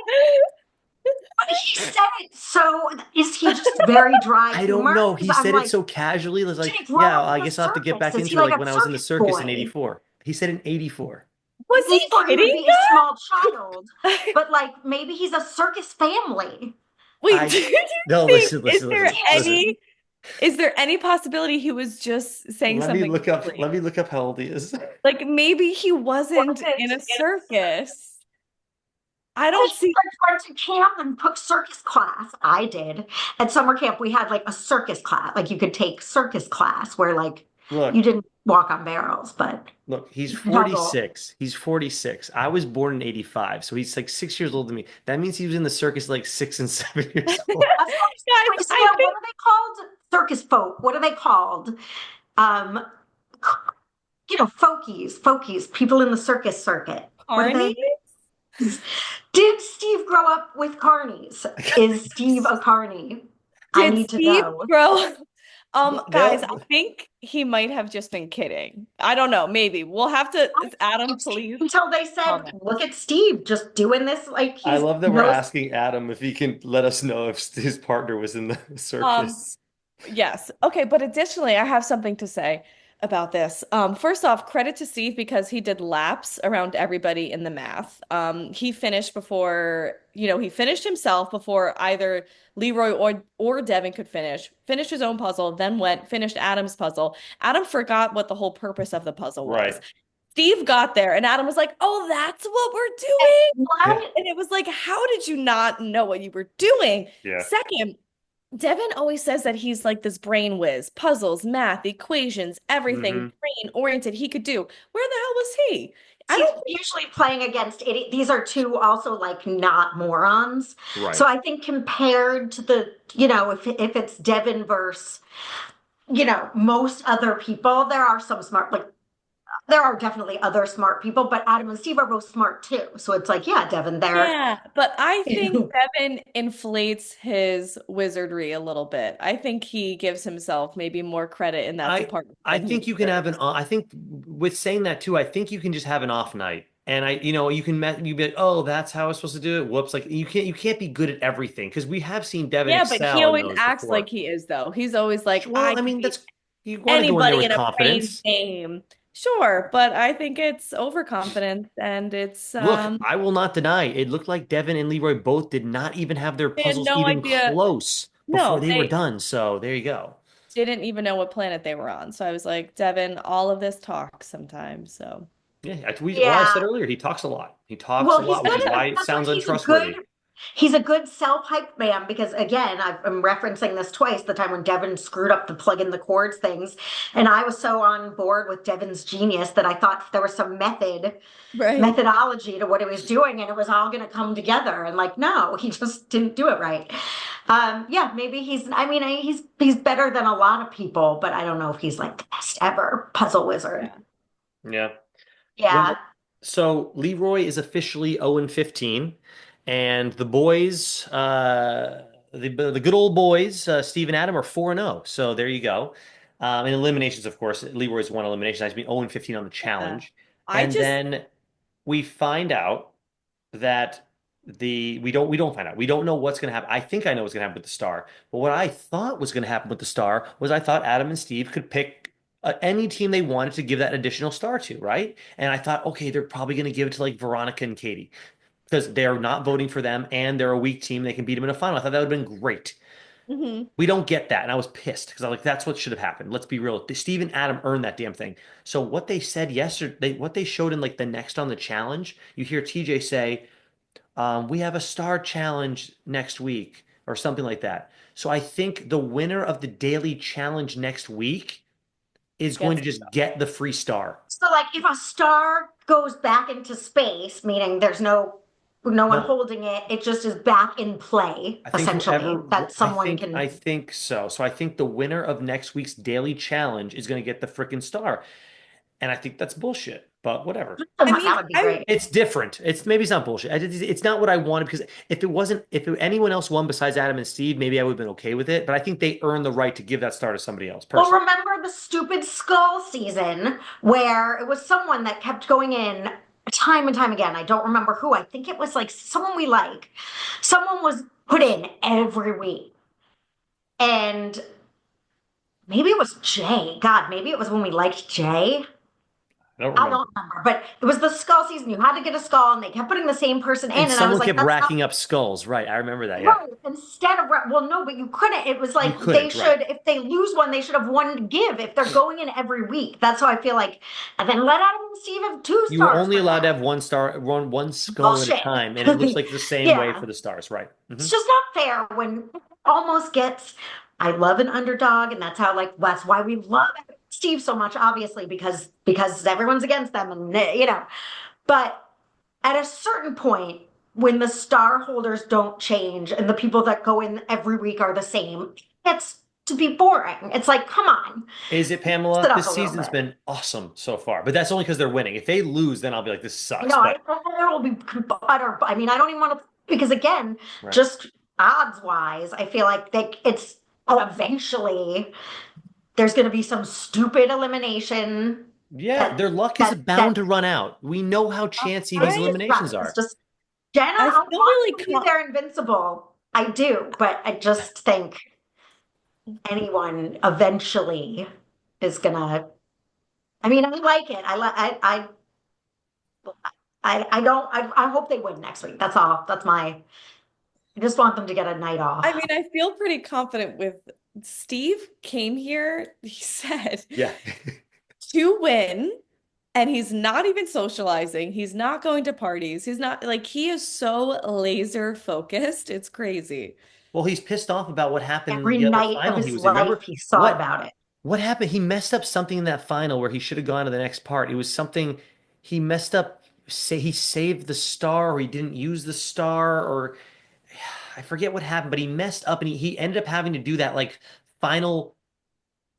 S3: but he said it so. Is he just very dry
S1: I don't
S3: humor?
S1: know.
S3: Because
S1: He
S3: I'm
S1: said it
S3: like,
S1: so casually. It was
S3: did
S1: like,
S3: he grow
S1: yeah,
S3: up
S1: I
S3: in the
S1: guess I'll have to get
S3: circus?
S1: back
S3: Is he
S1: into it
S3: like
S1: like
S3: a
S1: when I was in the
S3: circus
S1: circus in
S3: boy?
S1: 84. He said in 84.
S2: Was
S3: He
S2: he
S3: thought he would
S2: kidding
S3: be a small child,
S2: us?
S3: but like maybe he's a circus family.
S2: Wait, do
S1: I
S2: you
S1: no,
S2: think
S1: listen, listen, listen, listen.
S2: is there any possibility he was just saying something
S1: Let
S2: silly?
S1: me look up how old he is.
S2: Like maybe he wasn't in a circus. I
S3: He
S2: don't see
S3: like went to camp and took circus class. I did. At summer camp, we had like a circus class. Like you could take circus class where like you
S1: Look,
S3: didn't. walk on barrels, but
S1: Look, he's
S3: puzzle.
S1: 46. He's 46. I was born in 85, so he's like 6 years older than me. That means he was in the circus like 6 and 7 years old.
S3: Of course.
S2: Guys,
S3: Wait, so
S2: I
S3: now what
S2: think
S3: are they called? Circus folk. What are they called? Um, folkies, people in the circus circuit. What are
S2: Carney.
S3: they? Did Steve grow up with carnies? Is Steve a carny? I
S2: Did
S3: need to
S2: Steve
S3: know.
S2: grow? Guys, I
S1: They'll-
S2: think he might have just been kidding. I don't know. Maybe we'll have to. Adam, please
S3: Until they said,
S2: comment.
S3: look at Steve just doing this like
S1: I
S3: he's
S1: love that we're
S3: knows.
S1: asking Adam if he can let us know if his partner was in the
S2: Um,
S1: circus.
S2: Yes. Okay, but additionally, I have something to say about this. First off, credit to Steve because he did laps around everybody in the math. He finished before, he finished himself before either Leroy or Devin could finish. Finished his own puzzle, then finished Adam's puzzle. Adam forgot what the whole purpose of the puzzle was.
S1: Right.
S2: Steve got there and Adam was like, "Oh, that's what we're doing."
S1: Yeah.
S3: What?
S2: And it was like, "How did you not know what you were doing?"
S1: Yeah.
S2: Second, Devin always says that he's like this brain whiz, puzzles, math, equations, everything
S1: Hmm.
S2: brain oriented he could do. Where the hell was he? I
S3: He's
S2: don't think,
S3: usually playing against idiot. These are two also like not morons. So
S1: Right.
S3: I think compared to if it's Devin versus, most other people, there are some smart, like there are definitely other smart people, but Adam and Steve are both smart too. So it's like, yeah, Devin, there.
S2: yeah, but I think Devin inflates his wizardry a little bit. I think he gives himself maybe more credit in that
S1: I
S2: department
S1: I
S2: than he
S1: think you can have
S2: deserves.
S1: I think with saying that too, I think you can just have an off night. And you can you be like, oh, that's how I was supposed to do it. Whoops. Like you can't be good at everything because we have seen Devin
S2: Yeah, but he
S1: excel in
S2: always
S1: those
S2: acts like
S1: before.
S2: he is, though. He's always like,
S1: Well,
S2: I
S1: I
S2: could
S1: mean,
S2: beat
S1: that's you want to go in there
S2: anybody
S1: with
S2: in a brain
S1: confidence.
S2: game. Sure, but I think it's overconfidence and it's
S1: Look, I will not deny it looked like Devin and Leroy both did not even have their
S2: they had
S1: puzzles
S2: no
S1: even
S2: idea.
S1: close before
S2: No,
S1: they were
S2: they
S1: done. So there you go.
S2: didn't even know what planet they were on. So I was like, Devin, all of this talks sometimes. So
S1: Yeah, well, I said
S3: Yeah.
S1: earlier, he talks a lot. He talks a
S3: Well, he's
S1: lot, which
S3: good
S1: is
S3: at,
S1: why it
S3: that's why
S1: sounds untrustworthy.
S3: he's a good self-hype man because again, I'm referencing this twice, the time when Devin screwed up the plug in the chords things. And I was so on board with Devin's genius that I thought there was some
S2: right.
S3: methodology to what he was doing and it was all going to come together. And like, no, he just didn't do it right. Yeah, maybe he's better than a lot of people, but I don't know if he's like the best ever puzzle wizard.
S2: Yeah.
S1: Yeah.
S3: Yeah.
S1: Well, so Leroy is officially 0 and 15, and the boys, the good old boys, Steve and Adam are 4 and 0. So there you go. In eliminations, of course, Leroy's won eliminations. He's been 0 and 15 on the
S2: Yeah.
S1: challenge,
S2: I
S1: and
S2: just
S1: then we find out that we don't find out. We don't know what's going to happen. I think I know what's going to happen with the star. But what I thought was going to happen with the star was I thought Adam and Steve could pick any team they wanted to give that additional star to, right? And I thought, okay, they're probably going to give it to like Veronica and Katie because they're not voting for them and they're a weak team. They can beat them in a final. I thought that would have been great.
S2: Mhm.
S1: We don't get that. And I was pissed because I was like, that's what should have happened. Let's be real. Steve and Adam earned that damn thing. So what they said yesterday, what they showed in like the next on the challenge, you hear TJ say, we have a star challenge next week or something like that. So I think the winner of the daily challenge next week is going to
S2: Gets
S1: just get the free star.
S3: So like if a star goes back into space, meaning there's no one
S1: No,
S3: holding it, it just is back in play,
S1: I think
S3: essentially,
S1: whoever,
S3: that
S1: I
S3: someone
S1: think, I
S3: can.
S1: think so. So I think the winner of next week's daily challenge is going to get the freaking star. And I think that's bullshit, but whatever.
S2: I mean,
S3: That would be
S2: I
S3: great.
S1: It's different. Maybe it's not bullshit. It's not what I wanted because anyone else won besides Adam and Steve, maybe I would have been okay with it. But I think they earned the right to give that star to somebody else
S3: Well,
S1: personally.
S3: remember the stupid skull season where it was someone that kept going in time and time again. I don't remember who. I think it was like someone we like. Someone was put in every week. And maybe it was Jay. God, maybe it was when we liked Jay.
S1: I don't
S3: I
S1: remember.
S3: don't remember, but it was the skull season. You had to get a skull, and they kept putting the same person
S1: And
S3: in. And I was
S1: someone
S3: like,
S1: kept
S3: that's not
S1: racking up skulls. Right. I remember that. Yeah.
S3: right. Instead of, well, no, but you couldn't. It was
S1: You
S3: like they
S1: couldn't. Right.
S3: should, if they lose one, they should have one to give if they're going in every week. That's how I feel like. And then let Adam and Steve have two
S1: You were
S3: stars
S1: only
S3: for
S1: allowed to
S3: that.
S1: have one star, one skull at a
S3: Bullshit.
S1: time, and it looks like the same way
S3: Yeah.
S1: for the stars. Right.
S3: It's just not fair when almost gets, I love an underdog, and that's how, like, that's why we love it. Steve so much, obviously, because everyone's against them, and but at a certain point, when the star holders don't change and the people that go in every week are the same, it's to be boring. It's like, come on,
S1: Is it,
S3: mix it
S1: Pamela?
S3: up a
S1: This
S3: little
S1: season's
S3: bit.
S1: been awesome so far, but that's only because they're winning. If they lose, then I'll be like, this sucks.
S3: No,
S1: But
S3: it will be utter. I mean, I don't even want to, because again,
S1: right.
S3: just odds wise, I feel like it's eventually there's going to be some stupid elimination
S1: Yeah,
S3: that
S1: their luck is
S3: that
S1: bound to run out. We know how chancy these
S2: I
S3: is
S1: eliminations
S3: right. It's
S1: are.
S3: just Jenna.
S2: I
S3: I
S2: feel
S3: want
S2: really
S3: to believe they're invincible. I do, but I just think anyone eventually is gonna. I mean, I like it. I don't. I hope they win next week. That's all. That's my. I just want them to get a night
S2: I
S3: off.
S2: mean, I feel pretty confident with Steve came here, he said,
S1: Yeah.
S2: to win, and he's not even socializing. He's not going to parties. He's not like he is so laser focused. It's crazy.
S1: Well, he's pissed off about what happened
S3: Every
S1: the other
S3: night of
S1: final he
S3: his
S1: was in.
S3: life,
S1: Remember
S3: he thought
S1: what
S3: about it.
S1: what happened? He messed up something in that final where he should have gone to the next part. It was something he messed up. Say he saved the star or he didn't use the star or I forget what happened, but he messed up and he ended up having to do that like final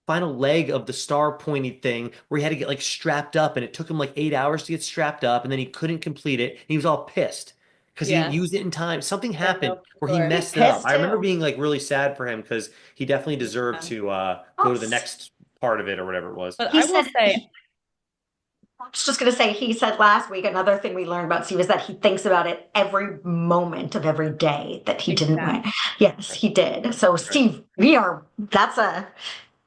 S1: final leg of the star pointy thing where he had to get like strapped up and it took him like 8 hours to get strapped up and then he couldn't complete it. And he was all pissed because he didn't
S2: Yeah.
S1: use it in time. Something
S2: Yeah,
S1: happened
S2: no,
S1: where
S2: for
S1: he
S2: sure.
S3: He's
S1: messed it up.
S3: pissed
S1: I remember
S3: too.
S1: being like really sad for him because he definitely deserved
S2: Yeah.
S1: to go
S3: Oh,
S1: to the next part of it or whatever it was.
S2: But
S3: he
S2: I will
S3: said.
S2: say,
S3: I was just going to say, he said last week, another thing we learned about Steve is that he thinks about it every moment of every day that he didn't
S2: exactly.
S3: win. Yes,
S1: Right.
S3: he did. So,
S1: Right.
S3: Steve, you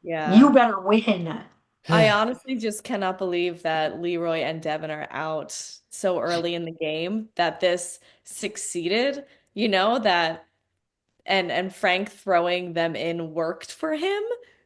S2: Yeah.
S3: better win.
S2: I honestly just cannot believe that Leroy and Devon are out so early in the game, that this succeeded, that and Frank throwing them in worked for him.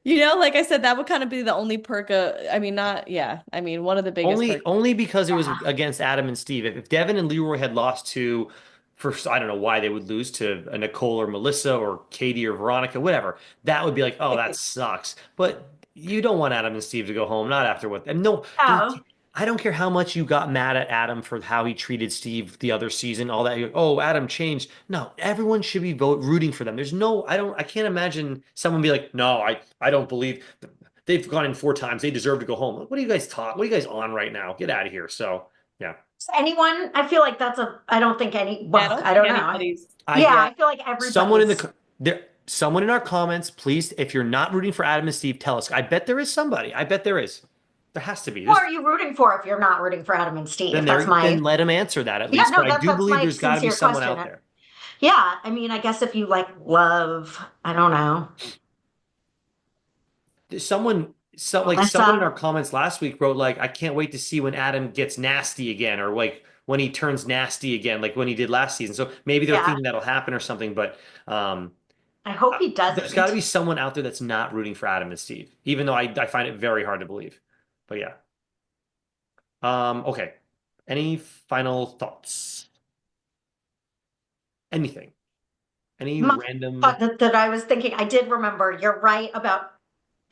S2: Like I said, that would kind of be the only perk I mean, not, yeah. I mean, one of the biggest perks.
S1: Only because it was
S3: Yeah.
S1: against Adam and Steve. If Devin and Leroy had lost to, for I don't know why they would lose to a Nicole or Melissa or Katie or Veronica, whatever, that would be like, oh, that sucks. But you don't want Adam and Steve to go home, not after what. And no,
S3: Oh,
S1: I don't care how much you got mad at Adam for how he treated Steve the other season, all that. Oh, Adam changed. No, everyone should be rooting for them. There's no, I can't imagine someone be like, no, I don't believe. They've gone in 4 times. They deserve to go home. What are you guys taught? What are you guys on right now? Get out of here. So, yeah.
S3: so anyone, I feel like I don't think
S2: Yeah, I
S3: well,
S2: don't
S3: I
S2: think
S3: don't know.
S2: anybody's.
S3: Yeah,
S1: Yeah.
S3: I feel like
S1: Someone in
S3: everybody's.
S1: the there, someone in our comments, please, if you're not rooting for Adam and Steve, tell us. I bet there is somebody. I bet there is. There has to be.
S3: Who are you rooting for if you're not rooting for Adam and Steve? That's my.
S1: Then let him answer that at
S3: Yeah,
S1: least.
S3: no,
S1: But I do
S3: that's
S1: believe
S3: my
S1: there's got to be
S3: sincere
S1: someone
S3: question.
S1: out there.
S3: Yeah, I mean, I guess if you like love, I don't know,
S1: Someone in
S3: Melissa.
S1: our comments last week wrote like, I can't wait to see when Adam gets nasty again, or like when he turns nasty again, like when he did last season. So maybe they're
S3: Yeah,
S1: thinking that'll happen or something. But
S3: I hope he
S1: there's got to
S3: doesn't.
S1: be someone out there that's not rooting for Adam and Steve, even though I find it very hard to believe. But yeah. Okay. Any final thoughts? Anything? Any
S3: My thought
S1: random?
S3: that I was thinking, I did remember, you're right about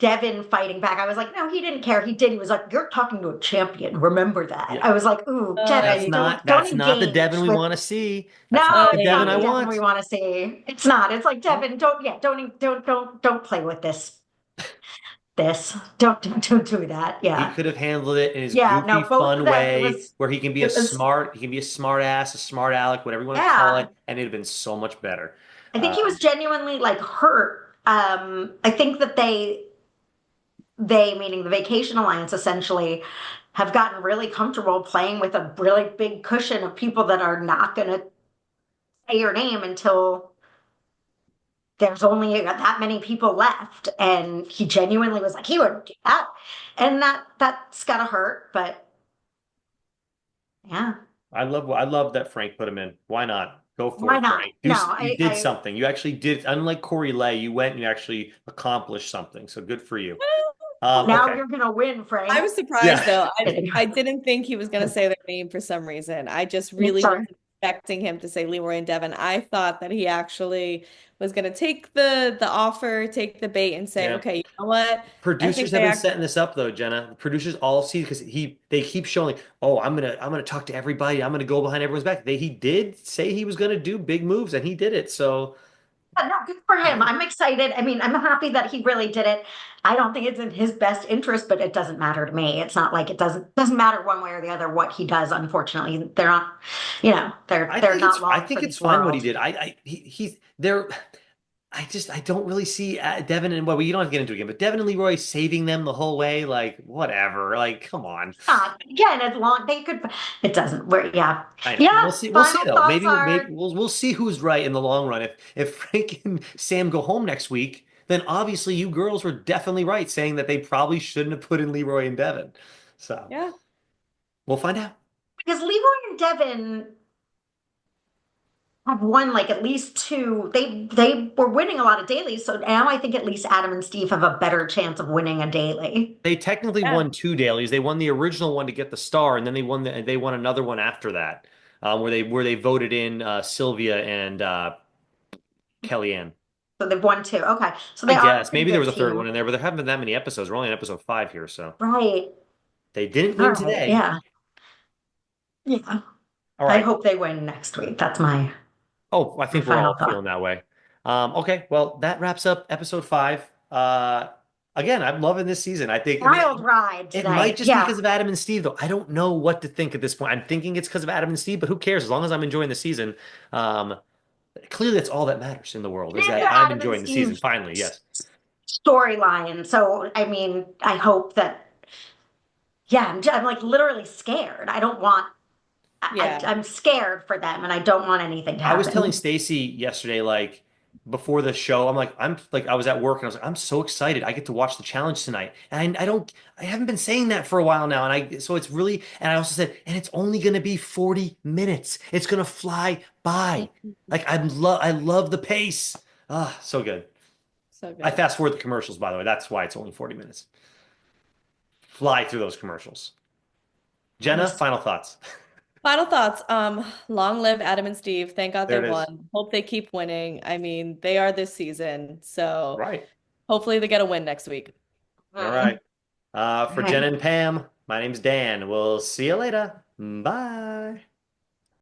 S3: Devin fighting back. I was like, no, he didn't care. He did. He was like, you're talking to a champion. Remember that.
S1: Yeah.
S3: I was like, ooh, Devin, don't
S1: That's not the Devin
S3: engage
S1: we
S3: with.
S1: want to see. That's not
S3: No,
S1: the
S3: it's
S1: Devin
S3: not
S1: I
S3: the
S2: Yay.
S3: Devin we
S1: want.
S3: want to see. It's not. It's like
S1: No.
S3: Devin, don't play with this. Don't do that.
S1: He
S3: Yeah.
S1: could have handled it in his
S3: Yeah. No,
S1: goofy,
S3: both of
S1: fun
S3: them. It
S1: way
S3: was,
S1: where
S3: it was,
S1: he can be a smart ass, a smart aleck, whatever you want to call
S3: yeah.
S1: it, and it'd have been so much better.
S3: I think he was genuinely like hurt. I think that they, meaning the Vacation Alliance, essentially have gotten really comfortable playing with a really big cushion of people that are not going to say your name until there's only that many people left. And he genuinely was like, he would do that. And that's gotta hurt, but yeah,
S1: I love that Frank put him in. Why not? Go for
S3: why
S1: it,
S3: not?
S1: Frank.
S3: No,
S1: You did something. You actually did. Unlike Corey Lay, you went and you actually accomplished something. So good for you.
S3: now
S1: Okay.
S3: you're gonna win,
S2: I
S3: Frank.
S2: was surprised
S1: Yeah.
S2: though. I
S3: Kidding.
S2: I didn't think he was gonna say their name for some reason. I just
S3: I'm
S2: really
S3: sorry.
S2: wasn't expecting him to say Leroy and Devon. I thought that he actually was going to take the offer, take the bait, and say,
S1: Yeah.
S2: okay, you know what? I
S1: Producers
S2: think
S1: have
S2: they
S1: been
S2: actually,
S1: setting this up though, Jenna. The producers all see because they keep showing, oh, I'm gonna talk to everybody. I'm gonna go behind everyone's back. He did say he was gonna do big moves and he did it. So
S3: No, good for him.
S1: yeah.
S3: I'm excited. I mean, I'm happy that he really did it. I don't think it's in his best interest, but it doesn't matter to me. It's not like it doesn't matter one way or the other what he does. Unfortunately, they're not, they're not
S1: I
S3: long
S1: think
S3: for
S1: it's
S3: this
S1: fine what he
S3: world.
S1: did. He's there. I don't really see Devin and well, you don't have to get into it again, but Devin and Leroy saving them the whole way, like whatever. Like, come on.
S3: Again, as long they could, it doesn't. Yeah,
S1: I know.
S3: yeah.
S1: We'll see
S3: Final
S1: though.
S3: thoughts
S1: Maybe
S3: are
S1: we'll see who's right in the long run. If Frank and Sam go home next week, then obviously you girls were definitely right saying that they probably shouldn't have put in Leroy and Devin. So
S2: yeah,
S1: we'll find out.
S3: because Leroy and Devin have won like at least two. They were winning a lot of dailies, so now I think at least Adam and Steve have a better chance of winning a daily.
S1: They technically
S2: yeah,
S1: won two dailies. They won the original one to get the star, and then they won another one after that, where they voted in Sylvia and Kellyanne.
S3: So they've won two. Okay, so
S1: I
S3: they are a
S1: guess
S3: pretty
S1: maybe there
S3: good
S1: was a third one
S3: team,
S1: in there, but there haven't been that many episodes. We're only on episode 5 here, so
S3: right?
S1: they didn't
S3: All
S1: win
S3: right,
S1: today.
S3: yeah, yeah.
S1: All
S3: I
S1: right.
S3: hope they win next week. That's
S1: Oh, I
S3: my
S1: think we're
S3: final
S1: all
S3: thought.
S1: feeling that way. Okay, well, that wraps up episode 5. Again, I'm loving this season. I mean,
S3: Wild ride
S1: it might
S3: tonight.
S1: just be
S3: Yeah.
S1: because of Adam and Steve, though. I don't know what to think at this point. I'm thinking it's because of Adam and Steve, but who cares? As long as I'm enjoying the season. Um, Clearly, that's all that matters in the world
S3: It
S1: is
S3: is
S1: that
S3: the
S1: I'm
S3: Adam and
S1: enjoying the season.
S3: Steve
S1: Finally, yes.
S3: storyline. So, I mean, I hope that, yeah, I'm like literally scared. I don't want,
S2: yeah.
S3: I'm scared for them and I don't want anything to
S1: I was telling
S3: happen.
S1: Stacy yesterday, like before the show, I'm like I was at work and I was like, I'm so excited. I get to watch the challenge tonight. And I haven't been saying that for a while now. And so it's really, and I also said, and it's only gonna be 40 minutes. It's gonna fly by. Like I love the pace. Ah, so good.
S2: So
S1: I
S2: good.
S1: fast forward the commercials, by the way. That's why it's only 40 minutes. Fly through those commercials. Jenna,
S3: Nice.
S1: final thoughts.
S2: Final thoughts. Long live Adam and Steve. Thank God
S1: There
S2: they
S1: it is.
S2: won. Hope they keep winning. I mean, they are this season. So
S1: Right.
S2: hopefully they get a win next week.
S1: All
S3: Mm.
S1: right.
S3: All
S1: For Jen
S3: right.
S1: and Pam, my name's Dan. We'll see you later. Bye.